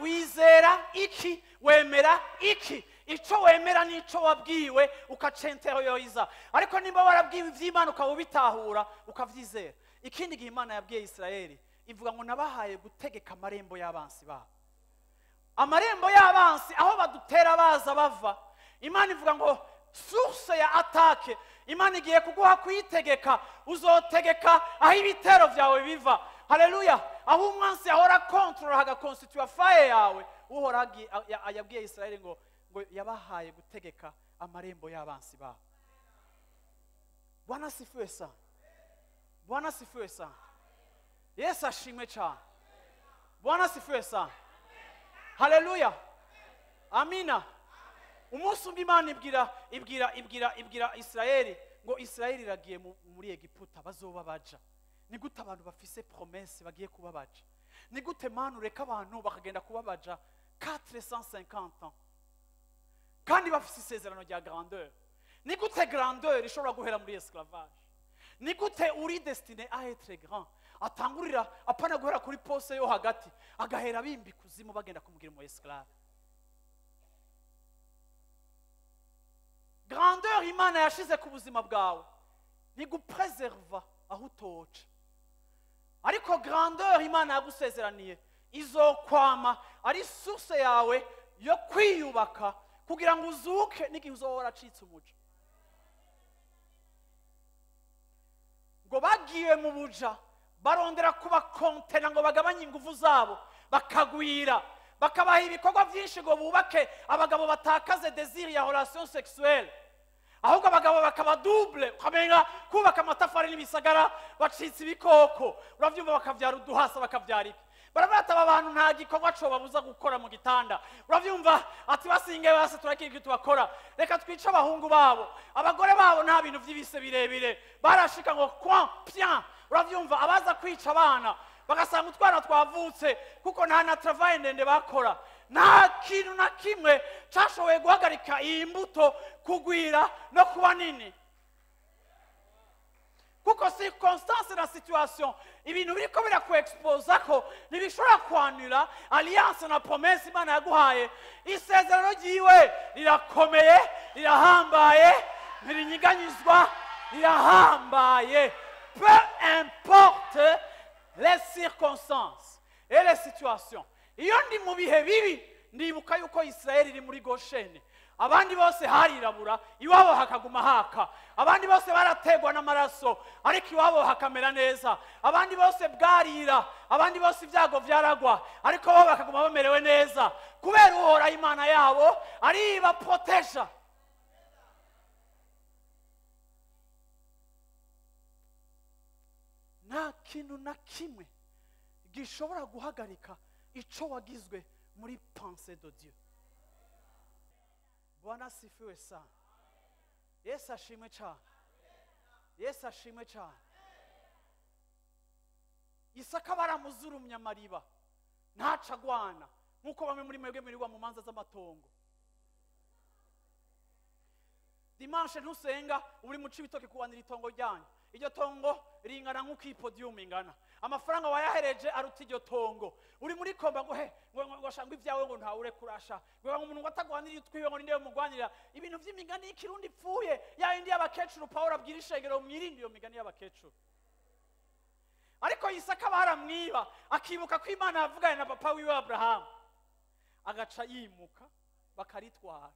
Wizera iki, wemera iki. Ico wemera nico wabwiwe ukacenterioriza, ariko nimba warabwiwe ivy'Imana ukabitahura ukavyizera. Ikindi gihe Imana yabwiye Israeli ivuga ngo nabahaye gutegeka amarembo y'abansi babo. Amarembo y'abansi aho badutera baza bava, Imana ivuga ngo source ya attaque, Imana igiye kuguha kuyitegeka, uzotegeka aho ibitero vyawe biva. Haleluya. Aho umwansi ahora control hagaconstitute fire yawe, uhora yabwiye Israeli ngo yabahaye gutegeka amarembo y'abansi babo. Bwana sifiwe sana, Bwana sifiwe sana, Yesu ashimwe cyane, Bwana sifiwe sana. Haleluya, amina. Umunsi umwe Imana ibwira Israeli ngo Israeli iragiye muri Egiputa, bazoba baja. Ni gute abantu bafise promesse bagiye kuba baja? Ni gute Mana ureka abantu bakagenda kuba baja 450 ans kandi bafise isezerano rya grandeur? Ni gute grandeur ishobora guhera muri esclavage? Ni gute uri destiné à être grand atangurira apana guhera kuri pose yo hagati agahera bimbi kuzimu bagenda kumugira mu esclave? Grandeur Imana yashize ku buzima bwawe ni gupreserva aho utoca, ariko grandeur Imana yagusezeraniye izokwama ari source yawe yo kwiyubaka kugira ngo uzuke n'igihe uzoba waracitse umuco. Ngo bagiye mu buja barondera kuba kontena ngo bagabanye ingufu zabo bakagwira, bakabaha ibikorwa byinshi ngo bubake abagabo batakaze désir ya relation sexuelle, ahubwo abagabo bakaba double, ukamenga kubaka amatafari n'ibisagara bacitse ibikoko, uravyumva, bakavyara uduhasa bakavyara iki. Baravuga aba bantu nta gikorwa cyo babuza gukora mu gitanda, uravyumva, ati basinge base turakiri tubakora, reka twice abahungu babo, abagore babo nta bintu by'ibise birebire, barashika ngo kwa pia, uravyumva, abaza kwica abana bagasanga utwana twavutse kuko nta na travail ndende bakora. Nta kintu na kimwe cyashoboye guhagarika iyi mbuto kugwira no kuba nini, kuko circonstance na situation ibintu biriko birakuexposa ko ntibishobora kwanura alliance na promesse Imana yaguhaye. Isezerano ryiwe rirakomeye, rirahambaye, ntirinyiganyizwa, rirahambaye. Peu importe les circonstances et les situations. Iyo ndi mu bihe bibi ndibuka yuko Israeli iri muri Gosheni, abandi bose harirabura, iwabo hakaguma haka, abandi bose barategwa n'amaraso ariko iwabo hakamera neza, abandi bose bwarira, abandi bose ibyago byaragwa ariko bo bakaguma bamerewe neza, kubera uhora Imana yabo ari baprotesha. Nta kintu na kimwe gishobora guhagarika ico wagizwe muri pensée de Dieu. Bwana asifiwe sana. Yesu ashimwe cyane. Yesu ashimwe cyane. Isaka baramuzurumya amariba ntacagwana nkuko bamwe muri mwebwe murirwa mu manza z'amatongo. Dimanche ntusenga uri mu Cibitoke kuwanira itongo ryanyu. Iryo tongo ringana nk'uko ipodium ingana. Amafaranga wayahereje aruta iryo tongo. Uri muri komba ngo ngo shangwa ivyawe ngo ntawure kurasha. Ngo umuntu ngo atagwanira utwiwe ngo ninde mugwanira. Ibintu vy'imigani y'ikirundi pfuye ya indi y'abakecuru Paulo abwira ishengero mwirinde iyo migani y'abakecuru. Ariko Isaka baramwiba akibuka ko Imana yavuganye na papa wiwe Abraham. Agaca yimuka bakaritwara.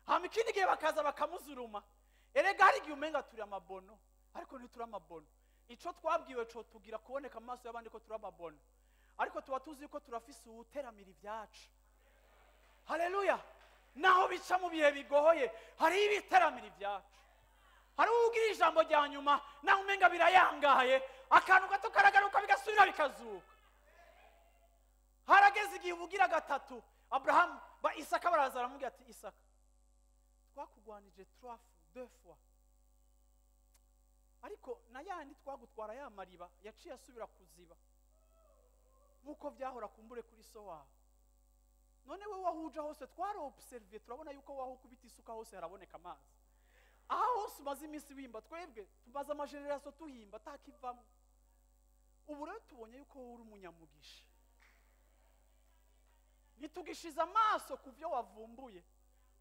Hama ikindi gihe bakaza bakamuzuruma. Erega hari igihe umenga turi amabono ariko ntituri amabono. Ico twabwiwe co tugira kuboneka amaso y'abandi ko turi amabono. Ariko tuba tuzi ko turafise uteramira ivyacu. Haleluya. Naho bica mu bihe bigoye hari ibiteramira ivyacu. Hari ugira ijambo rya nyuma naho umenga birayangaye akantu gato karagaruka bigasubira bikazuka. Harageze igihe ubugira gatatu Abraham Isaka baraza aramubwira ati Isaka twakugwanije 2 fois ariko na yandi twagutwara ya mariba yaciye asubira kuziba nkuko vyahora kumbure kuri so wawe. None we wahuja hose twaraobserve turabona yuko waho kubita isuka hose haraboneka amazi. Aha hose umaze iminsi wimba twebwe tumaze amajenerasiyo tuhimba atakivamo. Ubu rero tubonye yuko wowe uri umunyamugisha. Nitugishiza amaso ku byo wavumbuye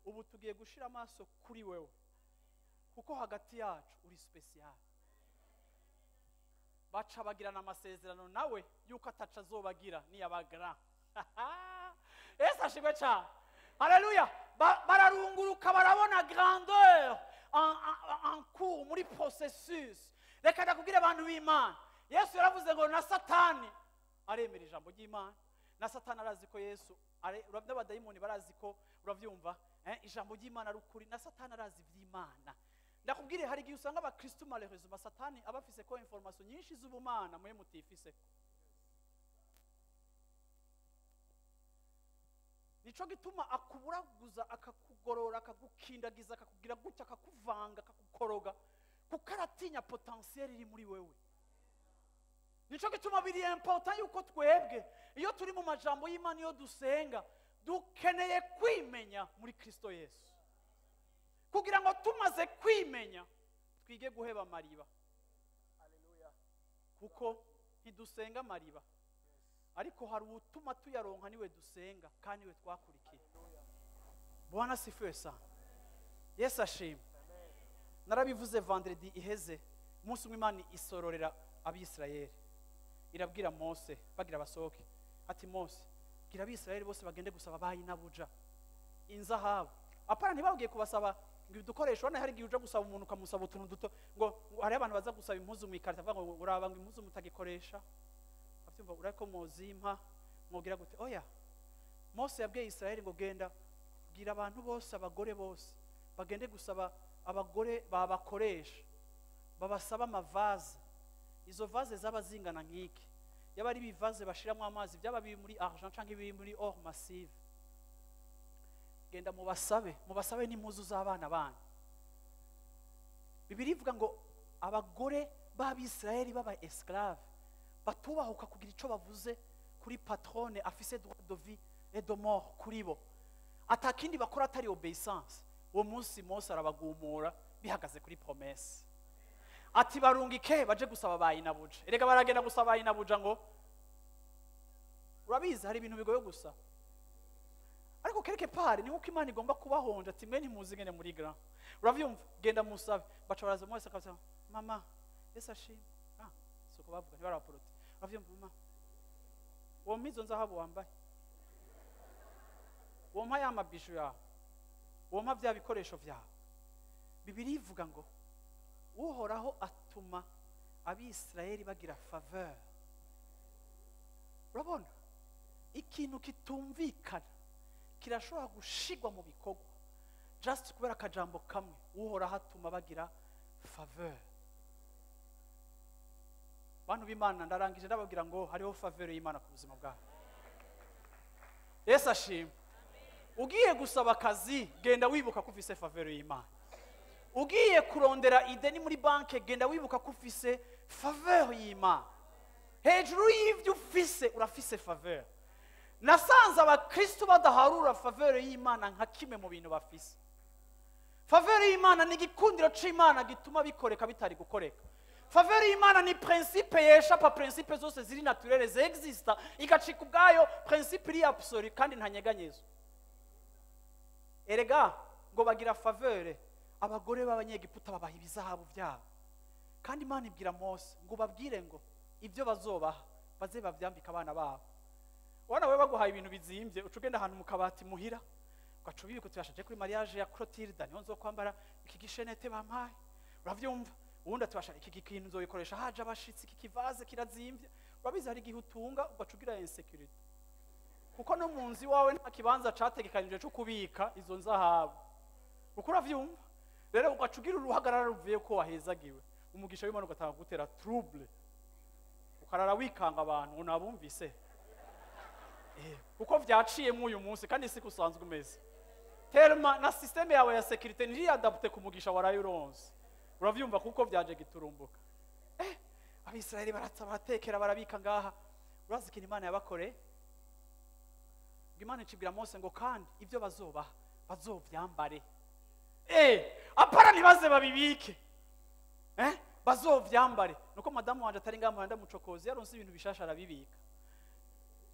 ubu tugiye gushira amaso kuri wewe kuko hagati yacu uri special. Baca bagirana amasezerano nawe yuko ataca azobagira niyabagra. Yesu ashimwe cyane. Haleluya. Bararunguruka barabona grandeur en cours muri processus. Reka ndakubwira abantu b'Imana. Yesu yaravuze ngo na Satani aremera ijambo ry'Imana. Na Satani arazi ko Yesu n'abadayimoni barazi ko uravyumva ijambo ry'Imana ari ukuri. Na Satani arazi ivy'Imana. Ndakubwire hari igihe usanga abakristo malheureusement Satani abafise ko information nyinshi z'ubumana mwe mutifise. Nico gituma akuburaguza akakugorora akagukindagiza akakugira gutya akakuvanga akakukoroga kuko aratinya potentiel iri muri wewe. Nico gituma biri important yuko twebwe iyo turi mu majambo y'Imana iyo dusenga dukeneye kwimenya muri Kristo Yesu kugira ngo tumaze kwimenya twige guheba amariba. Haleluya. Kuko ntidusenga amariba ariko hari utuma tuyaronka niwe dusenga kandi we twakurikiye. Bwana sifiwe sana. Yesu ashimwe. Narabivuze vendredi iheze umunsi w'Imana isororera abisirayeli irabwira Mose bagira basohoke ati Mose gira abisirayeli bose bagende gusaba bayi nabuja inzahabu. Apana ntibabwiye kubasaba ngo dukoresho na hari igihe uja gusaba umuntu ukamusaba utuntu duto ngo hari abantu baza gusaba impuzu mu ikarita bavuga ngo uraba ngo impuzu mutagikoresha avyumva urako muzimpa mwogira gute. Oya, Mose yabwiye Isirayeli ngo genda gira abantu bose abagore bose bagende gusaba abagore babakoresha babasaba amavaze. Izo vaze zaba zingana nk'iki yaba ari bivaze bashiramo amazi byaba biri muri argent canke biri muri or massive. Genda mubasabe n'impuzu z'abana bana. Bibiliya ivuga ngo abagore b'Abisirayeli baba esclave batubahuka kugira ico bavuze kuri patrone afise droit de vie et de mort kuri bo atakindi bakora atari obéissance. Uwo munsi Mose arabagumura bihagaze kuri promesse ati barungike baje gusaba bayinabuja. Erega baragenda gusaba bayinabuja ngo urabizi hari ibintu bigoye gusa ariko quelque part ni uko Imana igomba kubahonja ati mwe ntimuzi ngene muri grand. Uravyumva genda musabe baca baraza Mose akavuga mama Yesu ashimwe. Soko bavuga ni baraporoti. Uravyumva mama uwo mizo nzahabu wambaye uwo mpa y'amabishu yawe uwo mpa bya bikoresho vyawe. Bibiliya ivuga ngo Uhoraho atuma abisirayeli bagira faveur. Urabona ikintu kitumvikana kirashobora gushigwa mu bikorwa just kubera akajambo kamwe. Uhoraho atuma bagira faveur. Bantu b'Imana ndarangije ndababwira ngo hariho faveur y'Imana ku buzima bwawe. Yesu ashimwe. ugiye gusaba akazi genda wibuka ko ufise faveur y'Imana. Ugiye kurondera ideni muri banke genda wibuka ko ufise faveur y'Imana. Hejuru y'ivyo ufise urafise faveur. Nasanze abakristo badaharura faveur y'Imana nka kimwe mu bintu bafise. Faveur y'Imana ni igikundiro c'Imana gituma bikoreka bitari gukoreka. Faveur y'Imana ni principe yesha pa principe zose ziri naturelle zexista igacika ubwayo principe iri absolu kandi ntanyeganyezo. Erega ngo bagira faveur abagore b'abanyegiputa babaha ibizahabu byabo. Kandi Imana ibwira Mose ngo babwire ngo ibyo bazobaha baze bavyambika abana babo. Wana we baguhaye ibintu bizimbye ucugenda ahantu mu kabati muhira ugacubiye ko tuyashaje kuri mariage ya Clotilde niho nzo kwambara iki gishenete bampaye. Uravyumva? Ubundi atubasha iki kintu nzoyikoresha haje abashitsi iki kivaze kirazimbye. Urabizi hari igihe utunga ugacugira insecurity. Kuko no munzi wawe nta kibanza categekanije cyo kubika izo nzahabu. Uko uravyumva? Rero ugacugira uruhagarara ruvuye ko wahezagiwe. Umugisha w'Imana ugatanga gutera trouble. Ukarara wikanga abantu unabumvise. Kuko vyaciye mu uyu munsi kandi si kusanzwe umeze. Terma na systeme yawe ya security niri adapte ku mugisha warayironse. Uravyumva kuko vyaje giturumbuka. Abisirayeli baratsa batekera barabika ngaha. Urazi ikintu Imana yabakore? Imana icibwira Mose ngo kandi ibyo bazobaha bazovyambare. Apara nibaze babibike. Bazovyambare. Nuko madamu wanje atari ngamba ndamucokozi yaronse ibintu bishasha arabibika.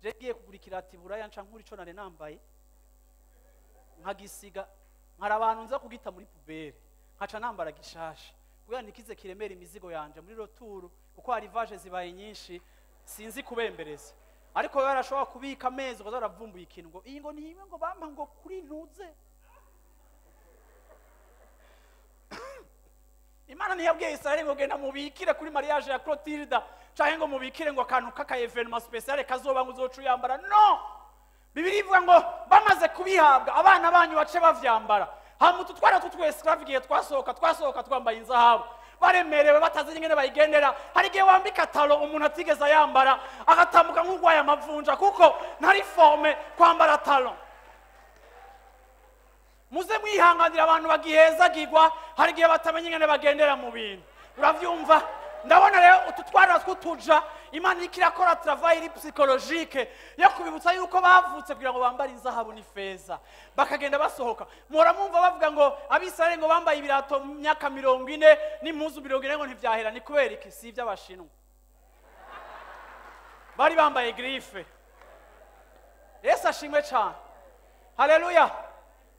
Je giye kugurikira ati buraya nca nkuri co nane nambaye. Nkagisiga nkara abantu nza kugita muri pubere. Nkaca nambara gishasha. Kugira nikize kiremera imizigo yanje muri roturu kuko hari vaje zibaye nyinshi sinzi kubembereza. Ariko yarashobora kubika amezi ukaza aravumbuye ikintu ngo iyi ngo ni ngo bampa ngo kuri ntuze. Imana ntiyabwiye Israeli ngo genda mubikire kuri mariage ya Clotilde canke ngo mubikire ngo akantu kaka evenement special kazoba ngo uzocu yambara. No! Bibiri ivuga ngo bamaze kubihabwa abana banyu bace bavyambara. Hamutu twara tutwe esclave giye twasohoka twambaye inzahabu. Baremerewe batazi ingene bayigendera. Hari gihe wambika talo umuntu atigeza yambara agatambuka nk'ugwaye amavunja kuko ntari forme kwambara talo. Muze mwihanganira abantu bagihezagirwa hari gihe batamenye ingene bagendera mu bintu. Uravyumva? Ndabona rero ututwara twutuja Imana ikirakora travail psychologique yo kubibutsa yuko bavutse kugira ngo bambare inzahabu ni feza bakagenda basohoka. Mura mumva bavuga ngo abisirayeli ngo bambaye ibirato myaka 40 n'impuzu 40 ngo ntivyahera ni kubera iki si iby'abashinwa. Bari bambaye griffe. Yesu ashimwe cyane. Haleluya.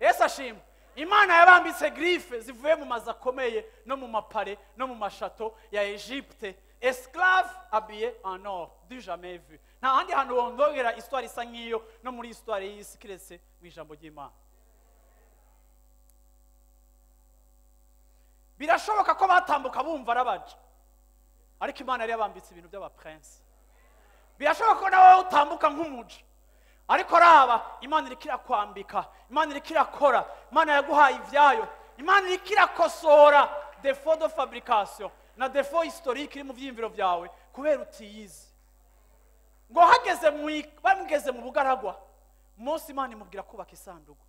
Yesu ashimwe. Imana yabambitse griffe zivuye mu mazi akomeye no mu mapare no mu mashato ya Egypte. Esclave habillé en or, du jamais vu. Nta handi hantu wondogera histoire isa nk'iyo no muri histoire y'isi kiretse mu ijambo ry'Imana. Birashoboka ko batambuka bumva arabaje. Ariko Imana yari yabambitse ibintu by'abaprince. Birashoboka ko nawe utambuka nk'umuji. Ariko raba Imana irikira kwambika, Imana irikira kora, Imana yaguhaye ivyayo, Imana irikira kosora défaut de fabrication na défaut historique iri mu vyimviro vyawe kubera utiyizi. Ngo bamugeze mu bugaragwa Mose Imana imubwira kubaka isanduku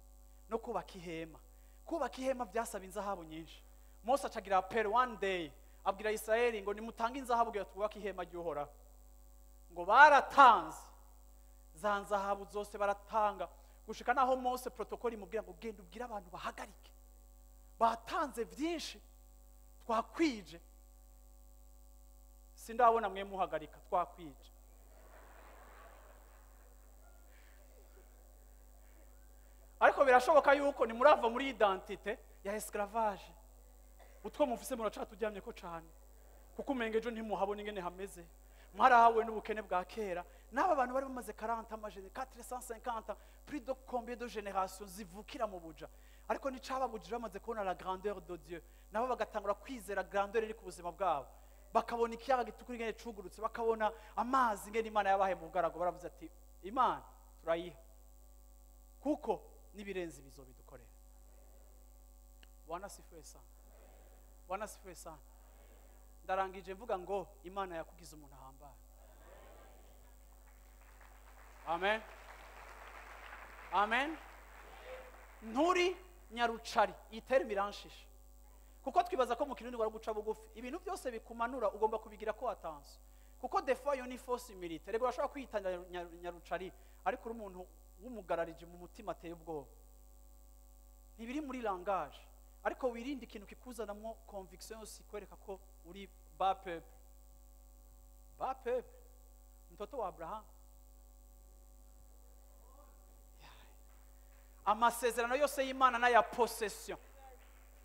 no kubaka ihema. Kubaka ihema byasaba inzahabu nyinshi. Mose acagira appel one day abwira Israeli ngo nimutange inzahabu kugira twubaka ihema ry'Uhoraho. Ngo baratanze za nzahabu zose baratanga gushika naho Mose protocol imubwira ngo genda ubwira abantu bahagarike. Batanze byinshi twakwije. Sindabona mwe muhagarika twakwije. Ariko birashoboka yuko ni murava muri identité ya esclavage. Utwo mufise muracatujyamye ko cyane. Kuko umengejo ntimuhabona ingene hameze. Mwarahawe n'ubukene bwa kera. Naba abantu bari bamaze 40 amajene 450 plus de combien de générations zivukira mu buja. Ariko nicababujije bamaze kubona la grandeur de Dieu. Nabo bagatangura kwizera grandeur iri ku buzima bwabo. Bakabona ikiyaga gitukura ingene cugurutse, bakabona amazi ingene Imana yabahe mu bugarago, baravuze ati Imana turayiha. Kuko nibirenze bizo bidukorera. Bwana sifiwe sana. Bwana sifiwe sana. Ndarangije mvuga ngo Imana yakugize umuntu ahambaye. Amen. Amen. nturi nyarucari iyi terime iranshisha kuko twibaza ko mu kirundi wari guca bugufi ibintu byose bikumanura ugomba kubigira ko watanze kuko defa yo ni force militaire rego urashobora kwiyita nyarucari ariko uri umuntu w'umugararije mu mutima ateye ubwoba ntibiri muri langage ariko wirinde ikintu kikuzanamo conviction yose ikwereka ko uri ba peuple mtoto wa Abraham amasezerano yose y'Imana na ya possession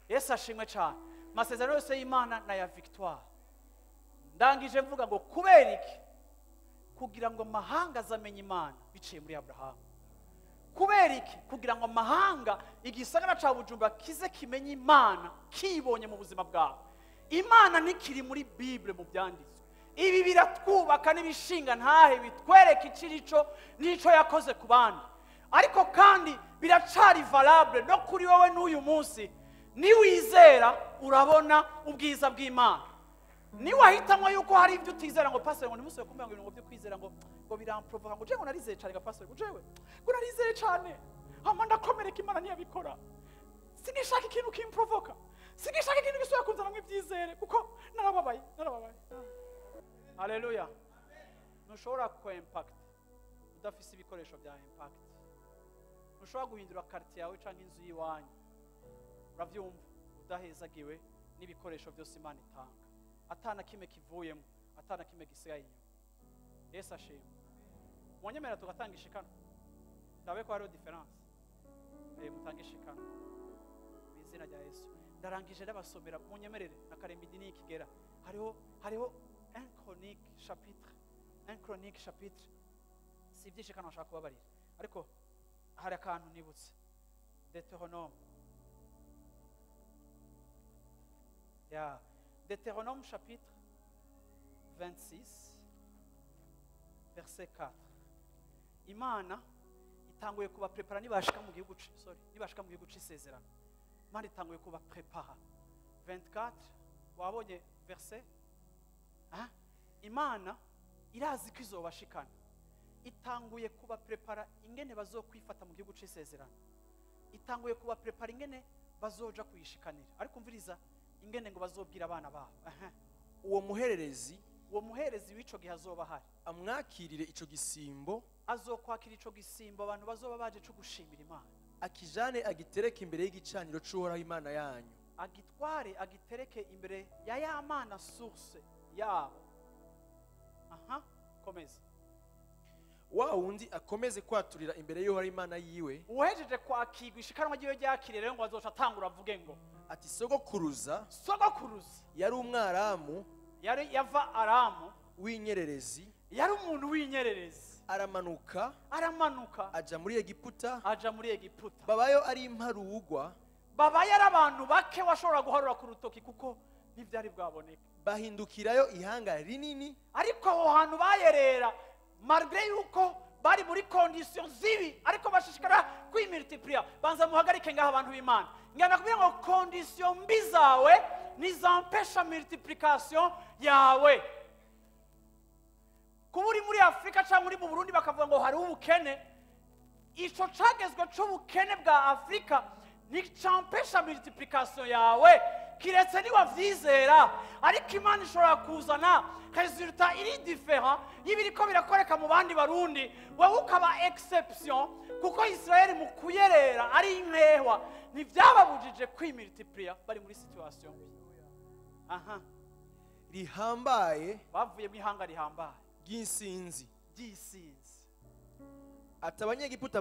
Yesu ashimwe cyane amasezerano yose y'Imana na ya victoire ndangije mvuga ngo kubera iki kugira ngo amahanga azamenye Imana biciye muri Abraham kubera iki kugira ngo amahanga igisagara ca Bujumbura kize kimenye Imana kibonye mu buzima bwawe Imana nikiri muri Bible mu byanditswe ibi biratwubaka n'ibishinga ntahe bitwereka ikirico nico yakoze ku bandi ariko kandi biracari valable no kuri wowe n'uyu munsi ni wizera urabona ubwiza bw'Imana ni wahitamo yuko hari ibyo utizera ngo pastor ngo nimusoye kumbanga ibintu byo kwizera ngo biramprovoka ngo je ngo narizeye cyane ga pastor jewe ngo narizeye cyane hama ndakomereka Imana ntiyabikora sinishaka ikintu kimprovoka sinishaka ikintu gisoya kunzana mu ibyizere kuko narababaye haleluya ntushobora ku impact udafise ibikoresho bya impact ntushobora guhindura quartier yawe cyangwa inzu yiwanyu uravyumva udahezagiwe n'ibikoresho byose Imana itanga atana kimwe kivuyemo atana kimwe gisigaye inyuma Yesu ashimwe mwonyemera tugatanga ishikano ndabe ko hariho difference mutange ishikano mu izina rya Yesu ndarangije ndabasomera munyemerere na karembidi n'ikigera hariho un chronique chapitre si byishikano nshaka kubabarira ariko hari akantu nibutse Deutéronome chapitre 26 verset 4 Imana itanguye kuba prepara nibashika mu gihugu c'isezerano Imana itanguye kuba prepara 24 wabonye verset Imana irazi ko izobashikana itanguye kuba prepara ingene bazokwifata mu gihugu c'isezerano itanguye kuba prepara ingene bazoja kuyishikanira ariko umviriza ingene ngo bazobwira abana babo uwo muhererezi w'ico gihe azoba hari amwakirire ico gisimbo azokwakira ico gisimbo abantu bazoba baje cyo gushimira Imana akijane agitereke imbere y'igicaniro c'uhoraho Imana yanyu agitware agitereke imbere ya Mana source yabo komeza wa wundi akomeze kwaturira imbere y'uhoraho Imana yiwe uhejeje kwakirwa ishikanwa giye ryakire rero ngo azoca atangura avuge ngo ati sogokuruza yari umwaramu yava Aramu w'inyererezi yari umuntu w'inyererezi aramanuka aja muri Egiputa babayo ari imparugwa babaye ari abantu bake washobora guharura ku rutoki kuko ntibyari bwaboneka bahindukirayo ihanga rinini ariko aho hantu bayerera malgré yuko bari muri condition zibi ariko bashishikara kwimultiplier banza muhagarike ngaho abantu b'Imana ngana kubira ngo condition mbi zawe nizampesha multiplication yawe kuburi muri Afrika cyangwa muri mu Burundi bakavuga ngo hari ubukene ico cagezwe c'ubukene bwa Afrika nicampesha multiplication yawe kiretse ni wavyizera ariko Imana ishobora kuzana resultat iri different y'ibiriko birakoreka mu bandi barundi wowe ukaba exception kuko Israeli mu kuyerera ari inkehwa ntivyababujije kwimultiplier bari muri situation rihambaye bavuye mu ihanga rihambaye ry'insinzi ati abanyegiputa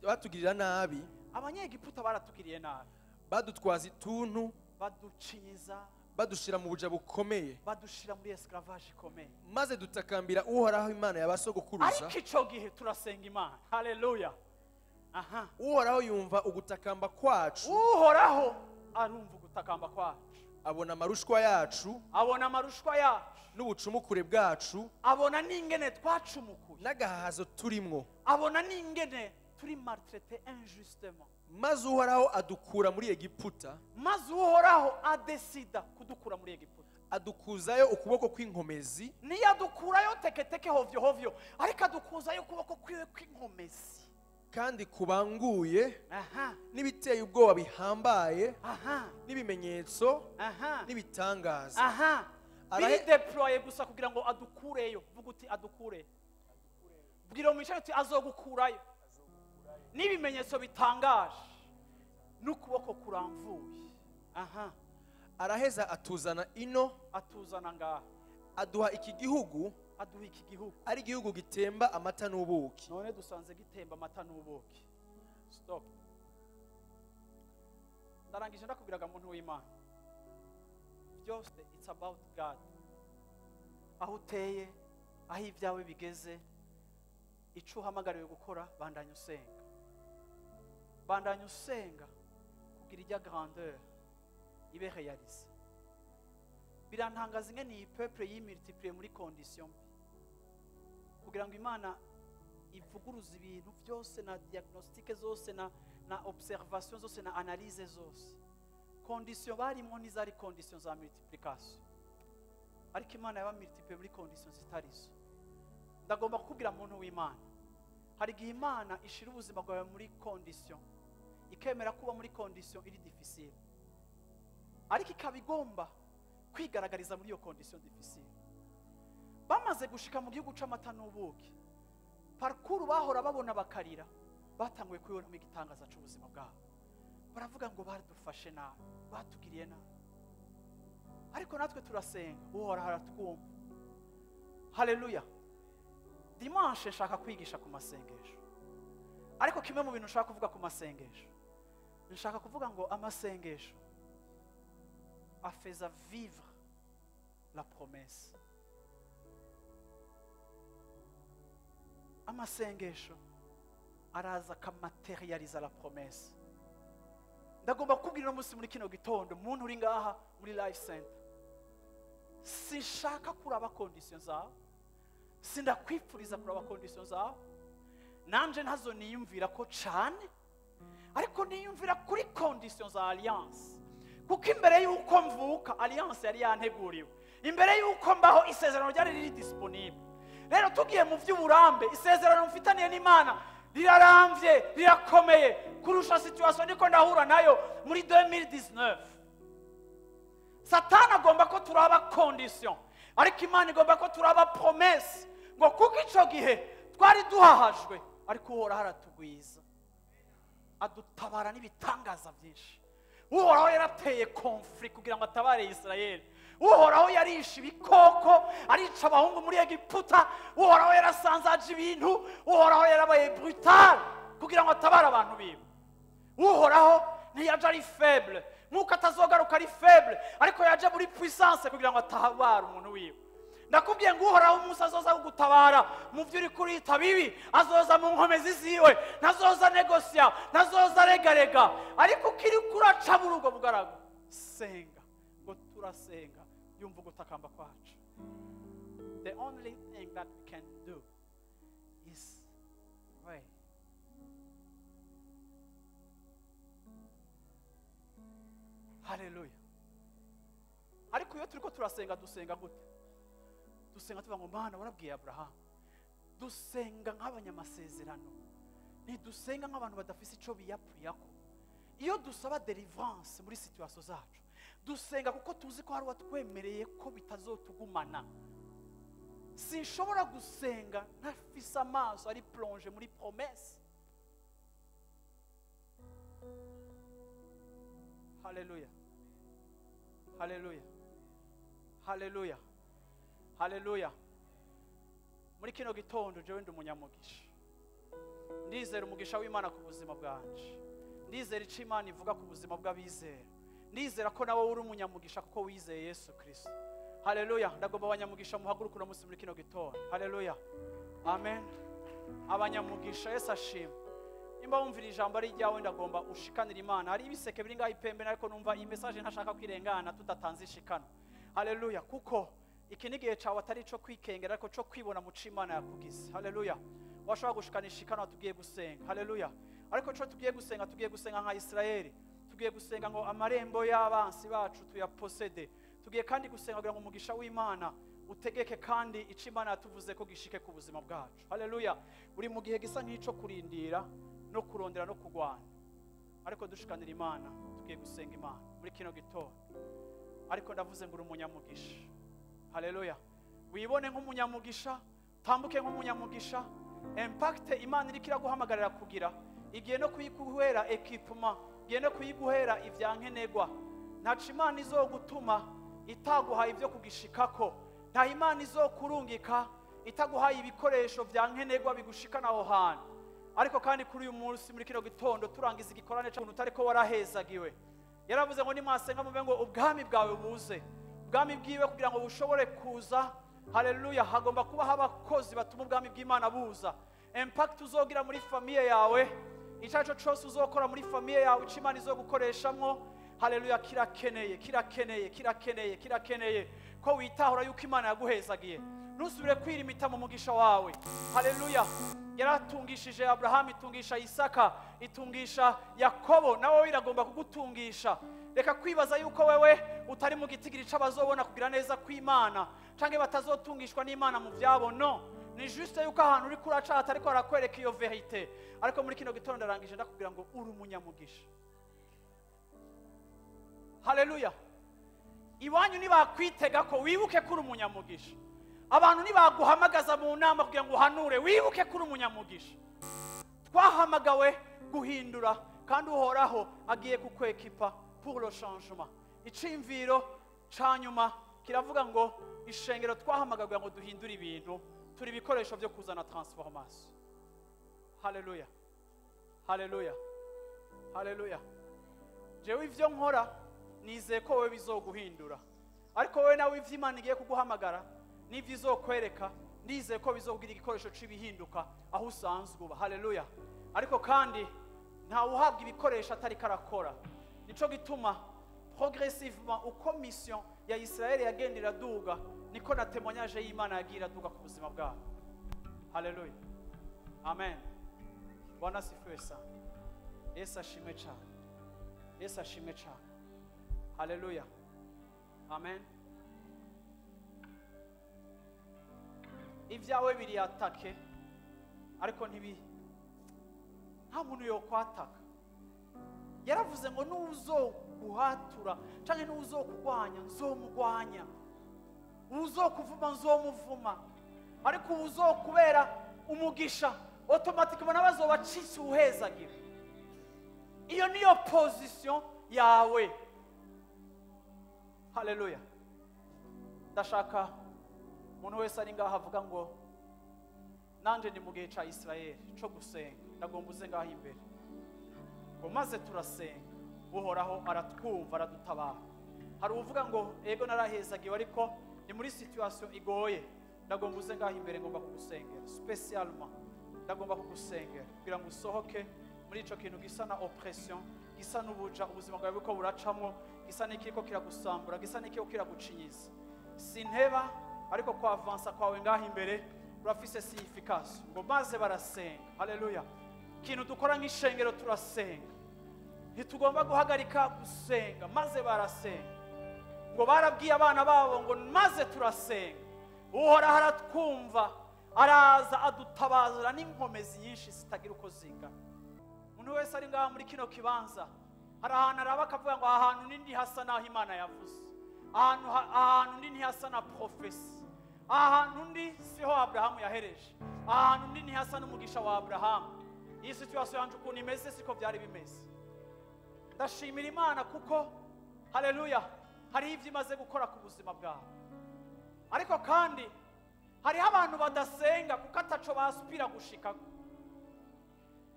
batugirira nabi abanyegiputa baratugiriye nabi badutwaza ituntu baduciza badushira mu buja bukomeye badushira muri esclavage ikomeye maze dutakambira uhoraho Imana yabasogokuruza ariko ico gihe turasenga Imana haleluya uhoraho yumva ugutakamba kwacu uhoraho arumva ugutakamba kwacu abona amarushwa yacu n'ubucumukure bwacu abona n'ingene twacumukuye n'agahazo turimwo abona n'ingene turi maltraité injustement maze uhoraho adukura muri Egiputa maze uhoraho adesida kudukura muri Egiputa adukuzayo ukuboko kw'inkomezi niyadukurayo teketeke hovyo ariko adukuzayo ukuboko kwiwe kw'inkomezi kandi kubanguye aha n'ibiteye ubwoba bihambaye aha n'ibimenyetso aha n'ibitangaza aha biri deploye gusa kugira ngo adukureyo. Vuga uti adukure. Bwira mu uti azogukurayo n'ibimenyetso bitangaje n'ukuboko kuramvuye. Aha araheza atuzana ino, atuzana ngaha, aduha iki gihugu, aduha iki gihugu ari igihugu gitemba amata n'ubuki. none dusanze gitemba amata n'ubuki. Stop. Ndarangije ndakubwiraga muntu w'Imana, byose it's about God. Aho uteye, aho ibyawe bigeze, icyo uhamagariwe gukora, bandanya usenga. Bandanya usenga kugira ijya grandeur ibe réalisée. Birantangaza ingene iyi peuple yimultiplier muri condition mbi, kugira ngo Imana ivuguruza ibintu byose na diagnostique zose na observation zose na analyse zose. Condition barimo n'izari condition za multiplication, ariko Imana yaba multiplier muri condition zitarizo. Ndagomba kukubwira muntu w'Imana, hari igihe Imana ishira ubuzima bwawe muri condition, ikemera kuba muri condition iri difficile, ariko ikabigomba kwigaragariza muri iyo condition difficile. Bamaze gushika mu gihugu c'amata n'ubuki, parcours bahora babona bakarira, batanguye kubibonamo igitangaza c'ubuzima bwabo. Baravuga ngo baradufashe nabi, batugiriye nabi, ariko natwe turasenga, uhora haratwumva. Haleluya. Dimanche nshaka kwigisha ku masengesho, ariko kimwe mu bintu nshaka kuvuga ku masengesho, nshaka kuvuga ngo amasengesho afeza vivre la promesse. Amasengesho araza akamaterializa la promesse. Ndagomba kukubwira umunsi muri kino gitondo, umuntu uri ngaha muri life center, sinshaka kuraba conditions zawe, sindakwifuriza kuraba conditions zawe, nanje ntazo niyumvira ko cyane, ariko niyumvira kuri conditions za alliance. Kuko imbere y'uko mvuka alliance yari yanteguriwe, imbere y'uko mbaho isezerano ryari riri disponible. Rero tugiye mu by'uburambe, isezerano mfitaniye n'Imana riraramvye, rirakomeye kurusha situation niko ndahura nayo muri 2019. Satana agomba ko turaba condition, ariko Imana igomba ko turaba promesse, ngo kuko ico gihe twari duhahajwe, ariko uhora haratugwiza, adutabara n'ibitangaza byinshi. Uhoraho yarateye conflict kugira ngo atabare Israel. Uhoraho yarisha ibikoko, arica abahungu muri Egiputa. Uhoraho yarasanzaje ibintu. Uhoraho yarabaye brutal kugira ngo atabare abantu biwe. Uhoraho ntiyaje ari faible, nkuko atazogaruka ari faible, ariko yaje muri puissance kugira ngo atabare umuntu wiwe. Ndakubwiye ngo Uhoraho umunsi azoza kugutabara mu byo uri kurita bibi, azoza mu nkomezi ziwe, ntazoza negosia, ntazoza regarega, ariko ukiri kuraca mu rugo bugaragu. Senga, ngo turasenga, yumva gutakamba kwacu. The only thing that we can do is pray. Hallelujah. Ariko iyo turiko turasenga, dusenga gute? Dusenga tuvuga ngo Mana warabwiye Abraham. Dusenga nk'abanyamasezerano, ntidusenga nk'abantu badafise ico biyapfuyako. Iyo dusaba deliverance muri situation zacu, dusenga kuko tuzi ko hari watwemereye ko bitazotugumana. Sinshobora gusenga ntafise amaso ari plonge muri promesse. Hallelujah. Hallelujah. Hallelujah. Hallelujah. Muri kino gitondo jewe ndi umunyamugisha. Ndizera umugisha w'Imana ku buzima bwanje. Ndizera ico Imana ivuga ku buzima bw'abizera. Ndizera ko nawe uri umunyamugisha kuko wizeye Yesu Kristo. Hallelujah. Ndagomba abanyamugisha muhaguruka uno munsi muri kino gitondo. Hallelujah. Amen. Abanyamugisha Yesu ashimwe. Nimba wumvira ijambo ari ryawe, ndagomba ushikanira Imana. Hari ibiseke biri ngaho ipembe, ariko numva iyi message ntashaka kwirengana tutatanze ishikana. Hallelujah. Kuko iki nigihe cyawe atari cyo kwikengera, ariko cyo kwibona mu Imana yakugize. Hallelujah. Washobora gushikanisha ikana, tugiye gusenga. Hallelujah. Ariko cyo tugiye gusenga nka Israeli. Tugiye gusenga ngo amarembo y'abansi bacu tuyaposede. Tugiye kandi gusenga kugira ngo umugisha w'Imana utegeke kandi ico Imana yatuvuze ko gishike ku buzima bwacu. Hallelujah. Uri mu gihe gisa nk'ico kurindira no kurondera no kurwana. Ariko dushikanira Imana, tugiye gusenga Imana muri kino gitondo. Ariko ndavuze ngo uri umunyamugisha. Haleluya. Wibone nk'umunyamugisha, tambuke nk'umunyamugisha. Impact Imana iri kiraguhamagarira kugira, igiye no kuyiguhera equipment, igiye no kuyiguhera ivyankenegwa. Ntaco Imana izogutuma itaguhaye ibyo kugishikako. Nta Imana izokurungika itaguhaye ibikoresho vyankenegwa bigushikana aho hantu. Ariko kandi kuri uyu munsi muri kino gitondo turangiza igikorane cy'umuntu utariko warahezagiwe. Yaravuze ngo nimwasenga mube ngo ubwami bwawe buze. Ubwami bwiwe kugira ngo bushobore kuza. Haleluya, hagomba kuba abakozi batuma ubwami bw'Imana buza. Impact uzogira muri famiye yawe, icyaco cyose uzokora muri famiye yawe ico Imana izogukoreshamwo. Haleluya, kirakeneye ko witahura yuko Imana yaguhezagiye. Nusubire kwirimita mu mugisha wawe. Haleluya. Yaratungishije Abraham, itungisha Isaka, itungisha Yakobo, nawe iragomba kugutungisha. Reka kwibaza yuko wewe utari mu gitigiri c'abazobona kugira neza kw'Imana canke batazotungishwa n'Imana mu vyabo. No, ni juste yuko ahantu uri kuraca atariko arakwereka iyo verite. Ariko muri kino gitondo arangije ndakubwira ngo uri umunyamugisha. Haleluya. Iwanyu nibakwitega ko wibuke kuri umunyamugisha. Abantu nibaguhamagaza mu nama kugira ngo uhanure, wibuke kuri umunyamugisha. Twahamagawe guhindura kandi uhoraho agiye kukwekipa pour le changement. Icimviro canyuma kiravuga ngo ishengero twahamagawe ngo duhindure ibintu, turi ibikoresho byo kuzana transformation. Haleluya. Haleluya. Haleluya. Jewe ivyo nkora nizeye ko wewe bizoguhindura. Ariko wewe nawe ivyo Imana igiye kuguhamagara n'ivyo izokwereka, ndizeye ko bizokugira igikoresho c'ibihinduka aho usanzwe uba. Haleluya. Ariko kandi nta uhabwa ibikoresho atari karakora. Nico gituma progressivement uko mission ya Israeli yagendera duga, niko na témoignage y'Imana yagira duga ku buzima bwabo. Haleluya. Amen. Bwana sifiwe sana. Yesu ashimwe cyane. Yesu ashimwe cyane. Haleluya. Amen. Ibyawe biri atake ariko nta muntu yo kwataka. Yaravuze ngo nuzoguhatura canke nuzokugwanya nzomugwanya, uzokuvuma nzomuvuma, ariko uzokubera umugisha automatiquement nabazobacitse uhezagira. Iyo niyo position yawe. Haleluya. Ndashaka umuntu wese ari ngaho avuga ngo nanje ndi mu gihe ca Israeli cyo gusenga, ndagomba uze ngaho imbere ngo maze turasenga, uhoraho aratwumva aradutabara. Hari uvuga ngo ego narahezagiwe ariko ni muri situation igoye, ndagomba uze ngaho imbere, ngomba kugusengera spécialement, ndagomba kugusengera kugira ngo usohoke muri ico kintu gisa na oppression, gisa n'ubuja ubuzima bwawe buko buracamwo, gisa n'ikiko kiragusambura, gisa n'ikiko kiragucinyiza. Sinteba ariko kwa avansa kwawe ngaho imbere urafise signification ngo maze barasenga. Haleluya. Kintu dukora nk'ishengero turasenga, ntitugomba guhagarika gusenga. Maze barasenga ngo barabwiye abana babo ngo maze turasenga, uhoraho aratwumva, araza adutabazira n'inkomezi nyinshi zitagira uko zingana. Umuntu wese ari ngaho muri kino kibanza hari ahantu araba akavuga ngo ahantu nindi hasa naho Imana yavuze, ahantu nindi hasa na profesi, ahantu ndi siho Abrahamu yahereje, ahantu nindi hasa n'umugisha wa Abrahamu. Iyi situation yanje ukuntu imeze siko byari bimeze. Ndashimira Imana kuko haleluya hari ivyo imaze gukora ku buzima bwawe. Ariko kandi hariho abantu badasenga kuko ataco basupira gushikako.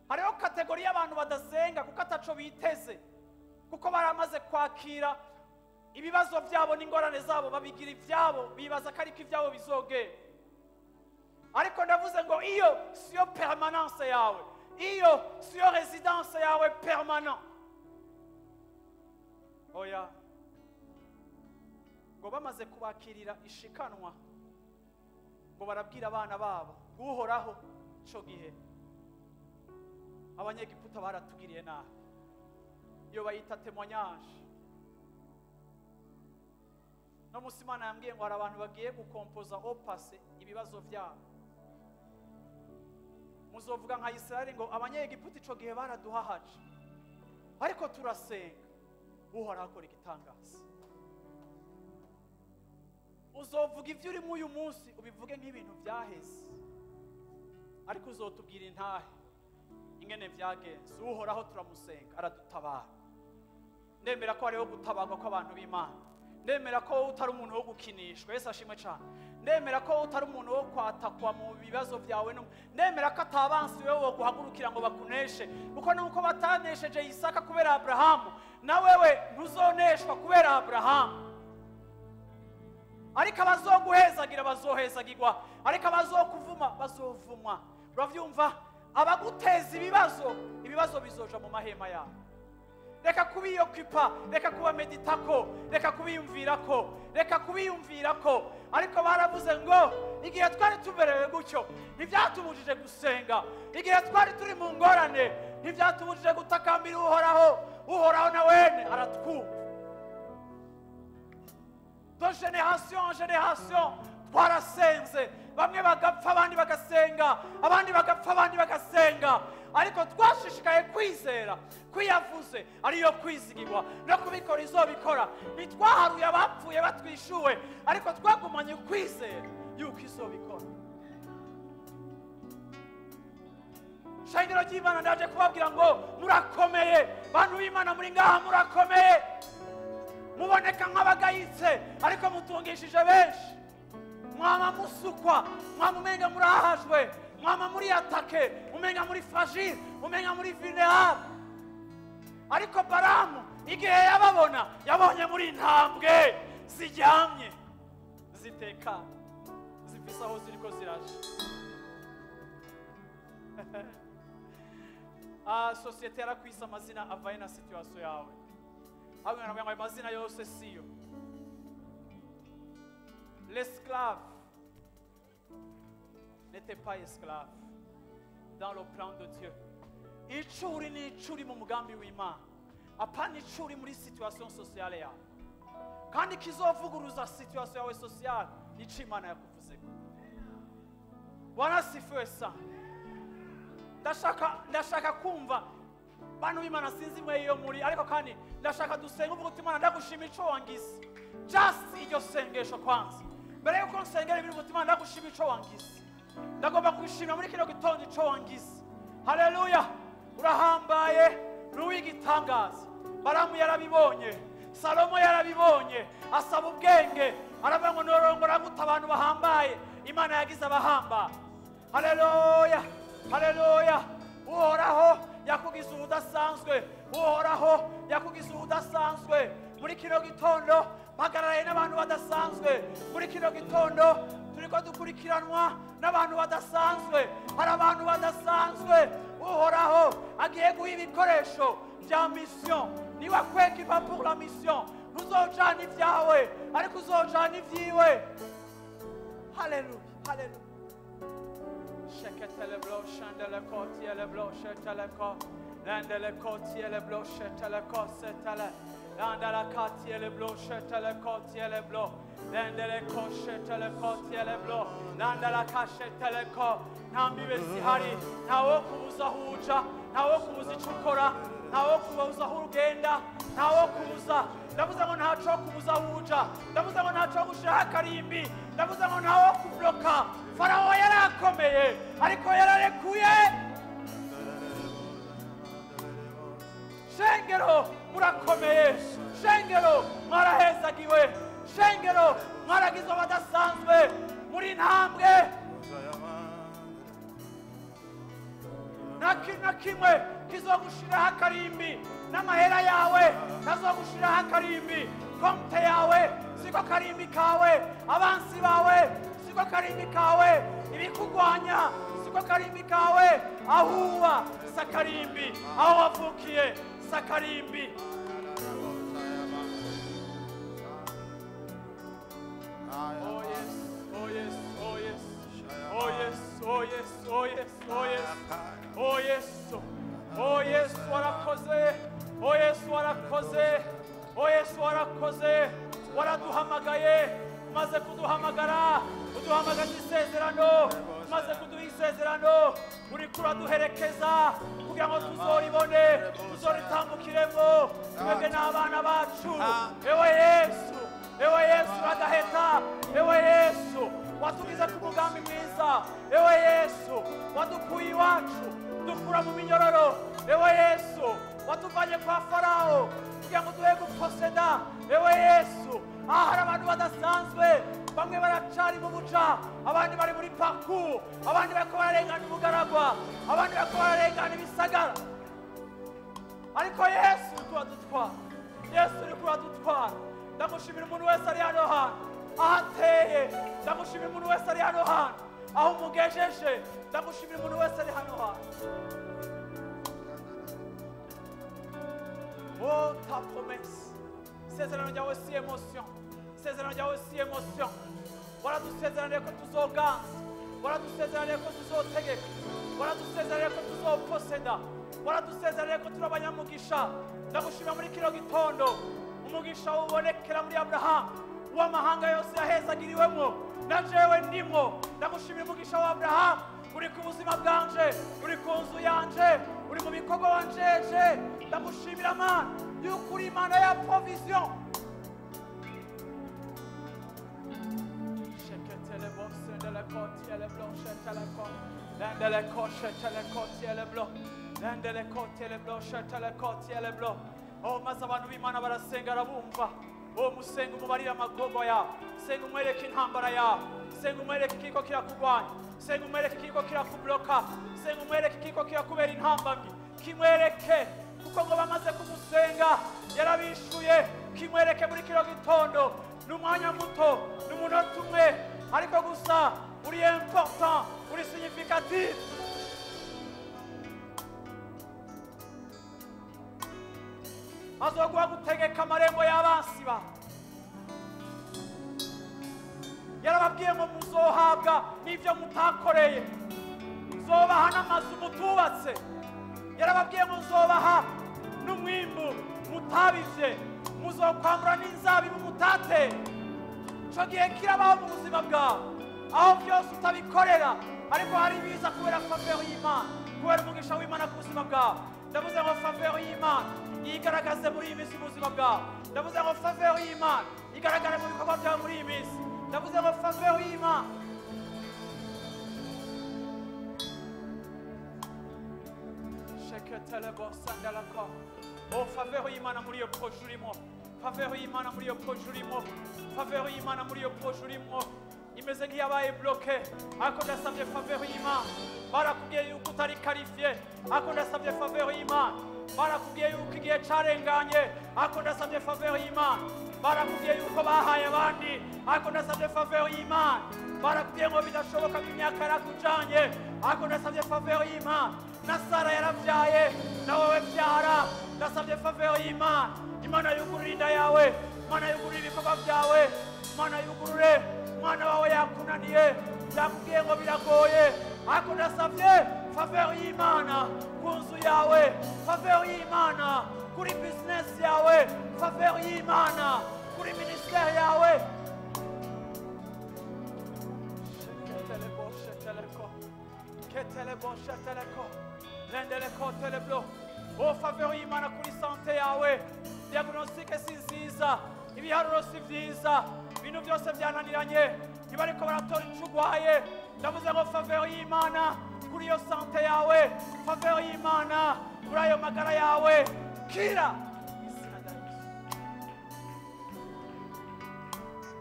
Hariho kategori y'abantu badasenga kuko ataco biteze, kuko baramaze kwakira ibibazo byabo n'ingorane zabo babigira ivyabo, bibaza ko ariko ivyabo bizogera. Ariko ndavuze ngo iyo siyo permanence yawe, iyo siyo residence yawe permanent. Oya, ngo bamaze kubakirira ishikanwa ngo barabwira abana babo guhoraho ico gihe abanyegiputa baratugiriye nabi. Iyo bayita témoignage. No musimana yambwiye ngo hari abantu bagiye gukompoza au passé ibibazo byabo. muzovuga nka Isirayeli ngo abanyegiputa ico gihe baraduhahaje ariko turasenga uhoraho akora igitangaza. Uzovuga ivyo urimo uyu munsi ubivuge nk'ibintu byaheze ariko uzotubwira intahe ingene vyagenze. Uhoraho turamusenga aradutabara. Ndemera ko hariho gutabarwa kw'abantu b'Imana. Ndemera ko utari umuntu wo gukinishwa. Yesu ashimwe cyane. Ndemera ko utari umuntu wo kwatakwa mu bibazo byawe. Ndemera ko atabansi wewe wo guhagurukira ngo bakuneshe kuko nuko batanesheje Isaka kubera Abrahamu na wewe ntuzoneshwa kubera Abrahamu. Ariko abazoguhezagira bazohezagirwa, ariko abazokuvuma bazovumwa. Uravyumva? Abaguteza ibibazo bizoja mu mahema yawe. Reka kubiyokipa, reka kuba meditako, reka kubiyumvirako, reka kubiyumvirako. Ariko baravuze ngo igihe twari tuberewe gutyo ntivyatubujije gusenga, igihe twari turi mu ngorane ntivyatubujije gutakambira Uhoraho. Uhoraho na wene aratwumva. De génération en génération twarasenze, bamwe bagapfa abandi bagasenga, abandi bagapfa abandi bagasenga, ariko twashishikaye kwizera kwiyavuze ariyo kwizigirwa no kubikora izobikora. Ntitwaharuye abapfuye batwishuwe ariko twagumanye kwizera yuko izobikora. Shingiro ry'Imana ndaje kubabwira ngo murakomeye, bantu b'Imana muri ngaha murakomeye. Muboneka nk'abagayitse ariko mutungishije benshi. Mwama musukwa, mwama umenga murahajwe, mwama muri atake, umenga muri fragile, umenga muri vulnerable. Ariko Balamu igihe yababona yabonye muri intambwe zijyamye ziteka zifise aho ziriko ziraje. Societe yarakwisa amazina avaye na situation yawe. Hamwe na mwe mazina yose siyo. L'esclave n'était pas esclave dans le plan de Dieu. Icuri ni icuri mu mugambi w'Imana. Apana icuri muri situation sociale yawe. Kandi kizovuguruza situation yawe sociale ico Imana yakuvuzeko. Bwana sifiwe sana. Ndashaka kumva bantu b'Imana sinzi mwe iyo muri ariko kandi ndashaka dusenga uvuga uti Imana ndagushima ico wangize. Just iryo sengesho kwanza. Mbere yuko nsengera ibintu uti Imana ndagushima ico wangize. Ndagomba kugushima muri kino gitondo ico wangize. Haleluya. Urahambaye n'uwigitangaza. Balamu yarabibonye, Salomo yarabibonye, asaba ubwenge, aravuga ngo norongora gute abantu bahambaye. Imana yagize abahamba. Haleluya. Haleluya. Uhoraho yakugize ubudasanzwe. Uhoraho yakugize ubudasanzwe. Muri kino gitondo mpagararaye n'abantu badasanzwe. Muri kino gitondo turiko dukurikiranwa n'abantu badasanzwe. Hari abantu badasanzwe. Uhoraho agiye guha ibikoresho bya mission. Niwe kwekipa pour la mission. Ntuzojana ibyawe ariko uzojana ibyiwe. Haleluya. Haleluya. Shekete le bloche de le côté le bloche le côté l'ande le côté le bloche le côté le l'ande la côté le bloche le côté le blo l'ande le côté le côté le blo l'ande la côté le côté nambi besihari nawo kubuza huja nawo kubuza icukora nawo kubuza urugenda nawo kubuza ndavuze ngo ntaco kubuza huja ndavuze ngo ntaco gushaka karimbi ndavuze ngo ntawo kubloka. Farao yarakomeye ariko yararekuye. Shengero murakomeye, shengero mwarahezagiwe, shengero mwaragize abadasanzwe muri ntambwe. Na kimwe kizogushiraho akarimbi, n'amahera yawe kazogushiraho akarimbi, konte yawe siko karimbi kawe, abansi bawe siko karimbi kawe, ibikugwanya siko karimbi kawe, ahuwa sakarimbi, aho wavukiye sakarimbi. Oh yes, oh yes, oh yes, oh yes, oh yes, oh yes, oh yes, oh yes, oh yes, warakoze, oh yes, warakoze, oh yes, warakoze, waraduhamagaye, umaze kuduhamagara, uduhamagaza isezerano, umaze kuduha isezerano uri kuraduherekeza kugira ngo tuzoribone tuzoritambukiremo twebwe n'abana bacu ewe Yesu badaheta ewe Yesu watugize ku mugambi mwiza ewe Yesu wadukuye iwacu dukura mu minyororo ewe Yesu watuvanye kwa Farao kugira ngo duhe guposeda ewe Yesu hari abantu badasanzwe bamwe baracari mu buca abandi bari muri paku abandi bariko bararengana ubugaragwa abandi bariko bararengana ibisagara ariko Yesu turadutwara Yesu uri kuradutwara ndagushimira umuntu wese ari hano hantu ahateye ndagushimira umuntu wese ari hano hantu aho umugejeje ndagushimira umuntu wese ari hano hantu oh ta promesse isezerano ryawe si emotion isezerano ryawe si emotion waradusezeraniye ko tuzoganza waradusezeraniye ko tuzotegeka waradusezeraniye ko tuzoposeda waradusezeraniye ko turi abanyamugisha ndagushimira muri kino gitondo umugisha ubonekera muri Abrahamu w'amahanga yose yahezagiriwemo na jewe ndimo ndagushimira umugisha wa Abrahamu uri ku buzima bwanje uri ku nzu yanje uri mu bikorwa wanjeje ndagushimira Mana yuko uri Imana ya provision oh maze abantu b'Imana barasenga arabumva oh musenga umubarira amagogo yawe senga umwereke intambara yawe senga umwereke ikiko kirakugwanya senga umwereke ikiko kirakubloka senga umwereke ikiko kirakubera intambamyi kimwereke kuko ngo bamaze kumusenga yarabishuye kimwereke muri kino gitondo n'umwanya muto n'umunota umwe ariko gusa uri important uri significatif azoguha gutegeka amarembo y'abansi ba yarababwiye ngo muzohabwa n'ibyo mutakoreye zobaha n'amazu mutubatse yarababwiye ngo zobaha n'umwimbu mutabivye muzokwambura n'inzabibu mutateye ico gihe kirabaho mu buzima bwawe aho byose utabikorera ariko hari ibiza kubera faveur y'Imana kubera umugisha w'Imana ku buzima bwawe ndavuze ngo faveur y'Imana yigaragaze muri iyi minsi ubuzima bwawe ndavuze ngo faveur y'Imana igaragare mu bikorwa byawe muri iyi minsi ndavuze ngo faveur y'Imana oh faveur y'Imana muri iyo projet urimo faveur y'Imana muri iyo projet urimo faveur y'Imana muri iyo projet urimo imeze nk'iyabaye bloqué ariko ndasabye faveur y'Imana barakubwiye yuko utari qualifié ariko ndasabye faveur y'Imana barakubwiye yuko igihe carenganye ariko ndasabye faveur y'Imana barakubwiye yuko bahaye abandi ariko ndasabye faveur y'Imana barakubwiye ngo bidashoboka ko imyaka yarakujanye ariko ndasabye faveur y'Imana na Sara yaravyaye na wowe vyara ndasabye faveur y'Imana Imana yugurura inda yawe Imana yugurura ibikorwa byawe Imana yugurure umwana wawe yakunaniye yakubwiye ngo biragoye ariko ndasabye faveur y'Imana ku nzu yawe faveur y'Imana kuri business yawe faveur y'Imana kuri ministère yawe oh faveur y'Imana kuri santé yawe diagnostic si nziza ibiharuro si vyiza ibintu byose byananiranye ntibariko baratora ico urwaye ndavuze ngo faveur y'Imana kuri iyo santé yawe faveur y'Imana kuri ayo magara yawe kira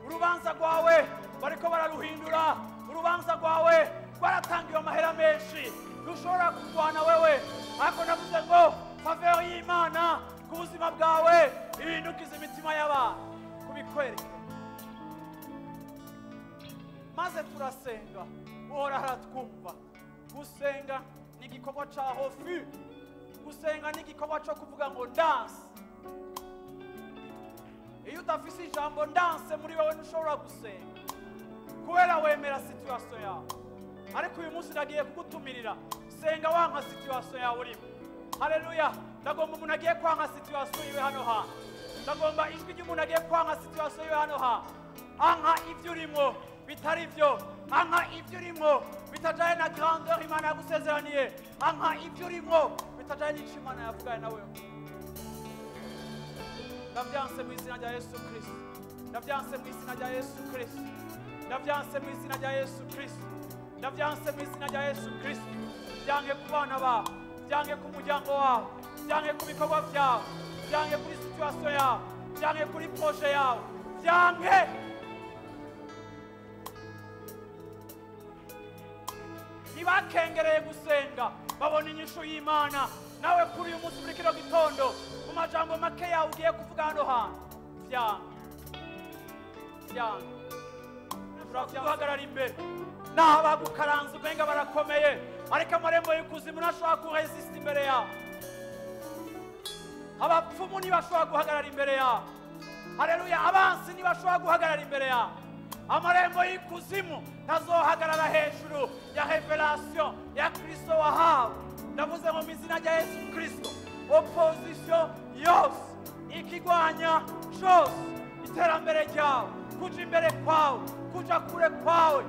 urubanza rwawe bariko bararuhindura urubanza rwawe rwaratangiwe amahera menshi ntushobora kurwana wewe ariko ndavuze ngo faveur y'Imana ku buzima bwawe ihindukiza imitima y'abantu kubikwereke maze turasenga uhora haratwumva gusenga ni igikorwa ca hofu gusenga ni igikorwa co kuvuga ngo danse iyo udafise ijambo danse muri wowe ntushobora gusenga kubera wemera situation yawe ariko uyu munsi nagiye kugutumirira senga wanka situation yawe urimo haleluya ndagomba umuntu agiye kwanka situation yiwe hano ndagomba ijwi ry'umuntu agiye kwanka situation yiwe hano anka ibyo urimo bitari byo, anka ibyo urimo bitajyanye na grandeur Imana yagusezeraniye, anka ibyo urimo bitajyanye n'icyo Imana yavuganye nawe. Ndabyanse mu izina rya Yesu Kristo, ndabyanse mu izina rya Yesu Kristo, ndabyanse mu izina rya Yesu Kristo, ndabyanse mu izina rya Yesu Kristo. Byange ku bana bawe, byange ku muryango wawe, byange ku bikorwa byawe, byange kuri situation yawe, byange kuri projet yawe, byange. Ntibakengereye gusenga babona inyishu y'Imana, nawe kuri uyu munsi muri kino gitondo mu majambo make yawe ugiye kuvuga hano hantu, byange uraguhagarara imbere naho abagukaranze umenga barakomeye, ariko amarembo y'ikuzimu ntashobora kuresista imbere yawe. Abapfumu ntibashobora guhagarara imbere yawe. Haleluya. Abansi ntibashobora guhagarara imbere yawe. Amarembo y'ikuzimu ntazohagarara hejuru ya revelation ya Kristo wahawe. Ndavuze mu izina rya Yesu Kristo, opposition yose ikigwanya cyose iterambere ryawe, kuja imbere kwawe, kuja kure kwawe,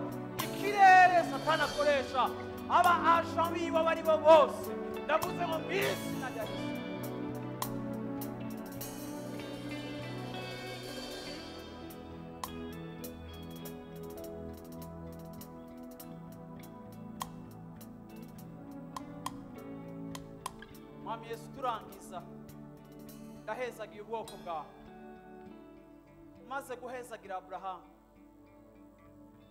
ikirere Satani akoresha aba agent biwe bari bo bose, ndavuze mu izina rya Yesu. Mwami Yesu, turangiza ndahezagira ubwoko bwawe, umaze guhezagira Aburahamu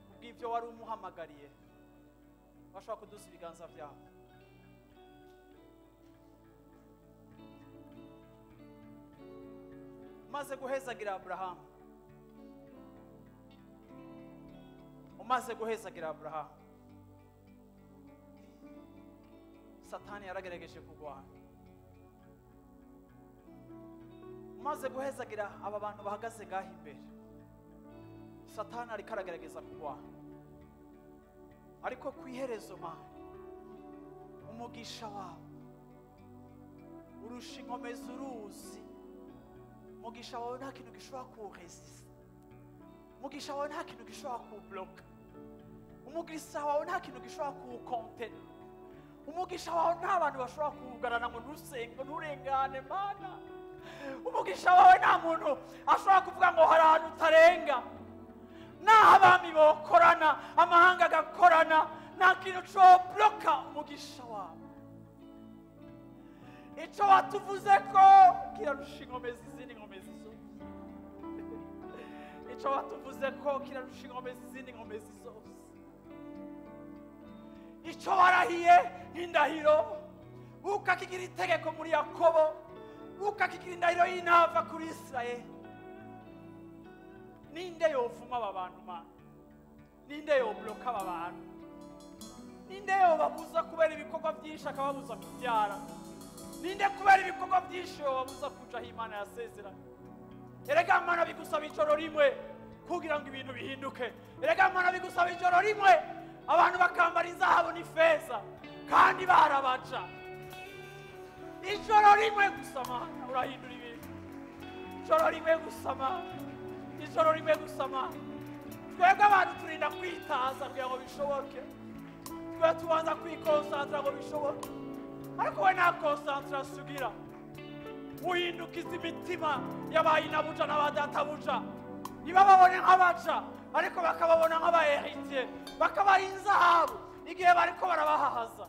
kubw'ibyo wari umuhamagariye, bashobora kuduza ibiganza byawe. Umaze guhezagira Aburahamu, umaze guhezagira Aburahamu, Satani yaragerageje kugwana. Umaze guhezagira aba bantu bahagaze ngaho imbere, Satani ariko aragerageza kugwana, ariko ku iherezo Mana, umugisha wawe urusha inkomezi uruzi. Umugisha wawe nta kintu gishobora kuwuresista, umugisha wawe nta kintu gishobora kuwubloka, umugisha wawe nta kintu gishobora kuwukontena, umugisha wawe nta bantu bashobora kuwugarana ngo ntusenge nturengane Mana. Umugisha wawe nta muntu ashobora kuvuga ngo hari ahantu utarenga. Naho abami bokorana, amahanga agakorana, nta kintu cobloka umugisha wawe. Icyo watuvuze ko kirarusha inkomezi izindi nkomezi zose. Icyo watuvuze ko kirarusha inkomezi izindi nkomezi zose. Icyo warahiye nk'indahiro, ukakigira itegeko muri Yakobo, ukakigira indahiro y'intava kuri Isirayeli. Ninde yovuma aba bantu Mana? Ninde yobloka aba bantu? Ninde yobabuza kubera ibikorwa byinshi akababuza kubyara? Ninde kubera ibikorwa byinshi yobabuza kuja aho Imana yasezeranye? Erega Mana bigusaba ijoro rimwe kugira ngo ibintu bihinduke. Erega Mana bigusaba ijoro rimwe abantu bakambara izahabu n'ifeza kandi barabaca. Ijoro rimwe gusa Mana urahindura ibintu. Ijoro rimwe gusa Mana, ijoro rimwe gusa Mana. Twebwe abantu turinda kwitaza kugira ngo bishoboke, twe tubanza kwikonsantara ngo bishoboke, ariko we nta concentration ugira. Uhindukiza imitima y'abayinabuja n'abadatabuja, ntibababone nk'abaca ariko bakababona nk'abaheritiye, bakabaha inzahabu igihe bariko barabahahaza.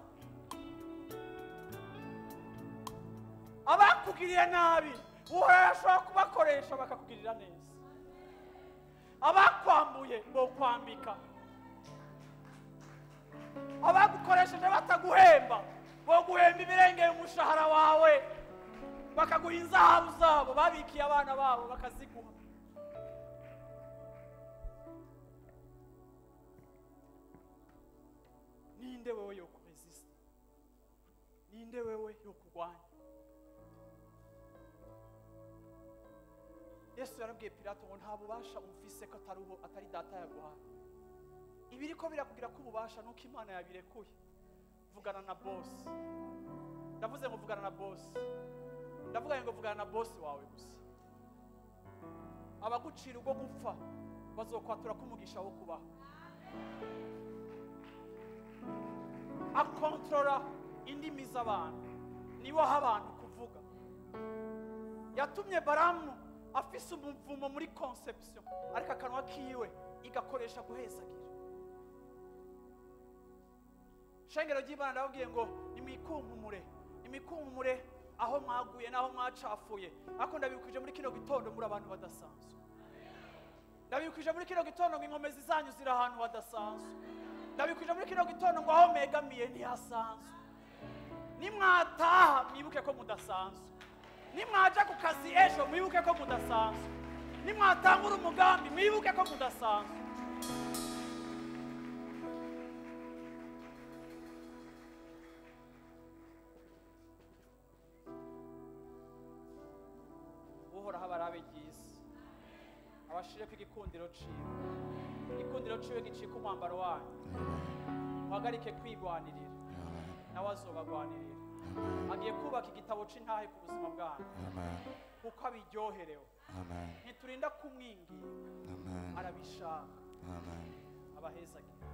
Abakugiriye nabi urashobora kubakoresha bakakugirira neza. Abakwambuye bokwambika, abagukoresheje bataguhemba boguhemba ibirengeye umushahara wawe, bakaguha inzahabu zabo babikiye abana babo bakaziguha. Ninde wewe yo kuresista? Ninde wewe yo kurwanya? Yesu yarabwiye Pilato ngo nta bubasha umfise ko atari data yaguhaye. Ibiriko birakugira ko ububasha nuko Imana yabirekuye. Vugana na boss. Ndavuze ngo vugana na boss. Ndavuga ngo vugana na boss wawe gusa. Abagucira ubwo gupfa bazokwatura kumugisha wo kubaho. Akontorora indimi z'abantu, nibo aha abantu kuvuga. Yatumye Balamu afise umuvumo muri conception, ariko akanwa kiwe igakoresha guhezagira. Shengero ry'Imana ndababwiye ngo nimwikunkumure aho mwaguye naho mwacafuye. Ariko ndabikuje muri kino gitondo muri abantu badasanzwe. Ndabikuje muri kino gitondo ngo inkomezi zanyu ziri ahantu hadasanzwe. Ndabikuje muri kino gitondo ngo aho megamiye ntihasanzwe. Nimwataha mwibuke ko mudasanzwe. Nimwaja ku kazi ejo mwibuke ko mudasanzwe. Nimwatangura umugambi mwibuke ko mudasanzwe. Uhoraho abarabe ry'isi, abashireko igikundiro ciwe. Igikundiro ciwe gicika umwambaro wanyu. Muhagarike kwigwanirira, nawe azobagwanirira. Agiye kubaka igitabo c'intahe ku buzima bwanyu, kuko abiryoherewe. Ntiturinda kumwingira, arabishaka. Abahezagira.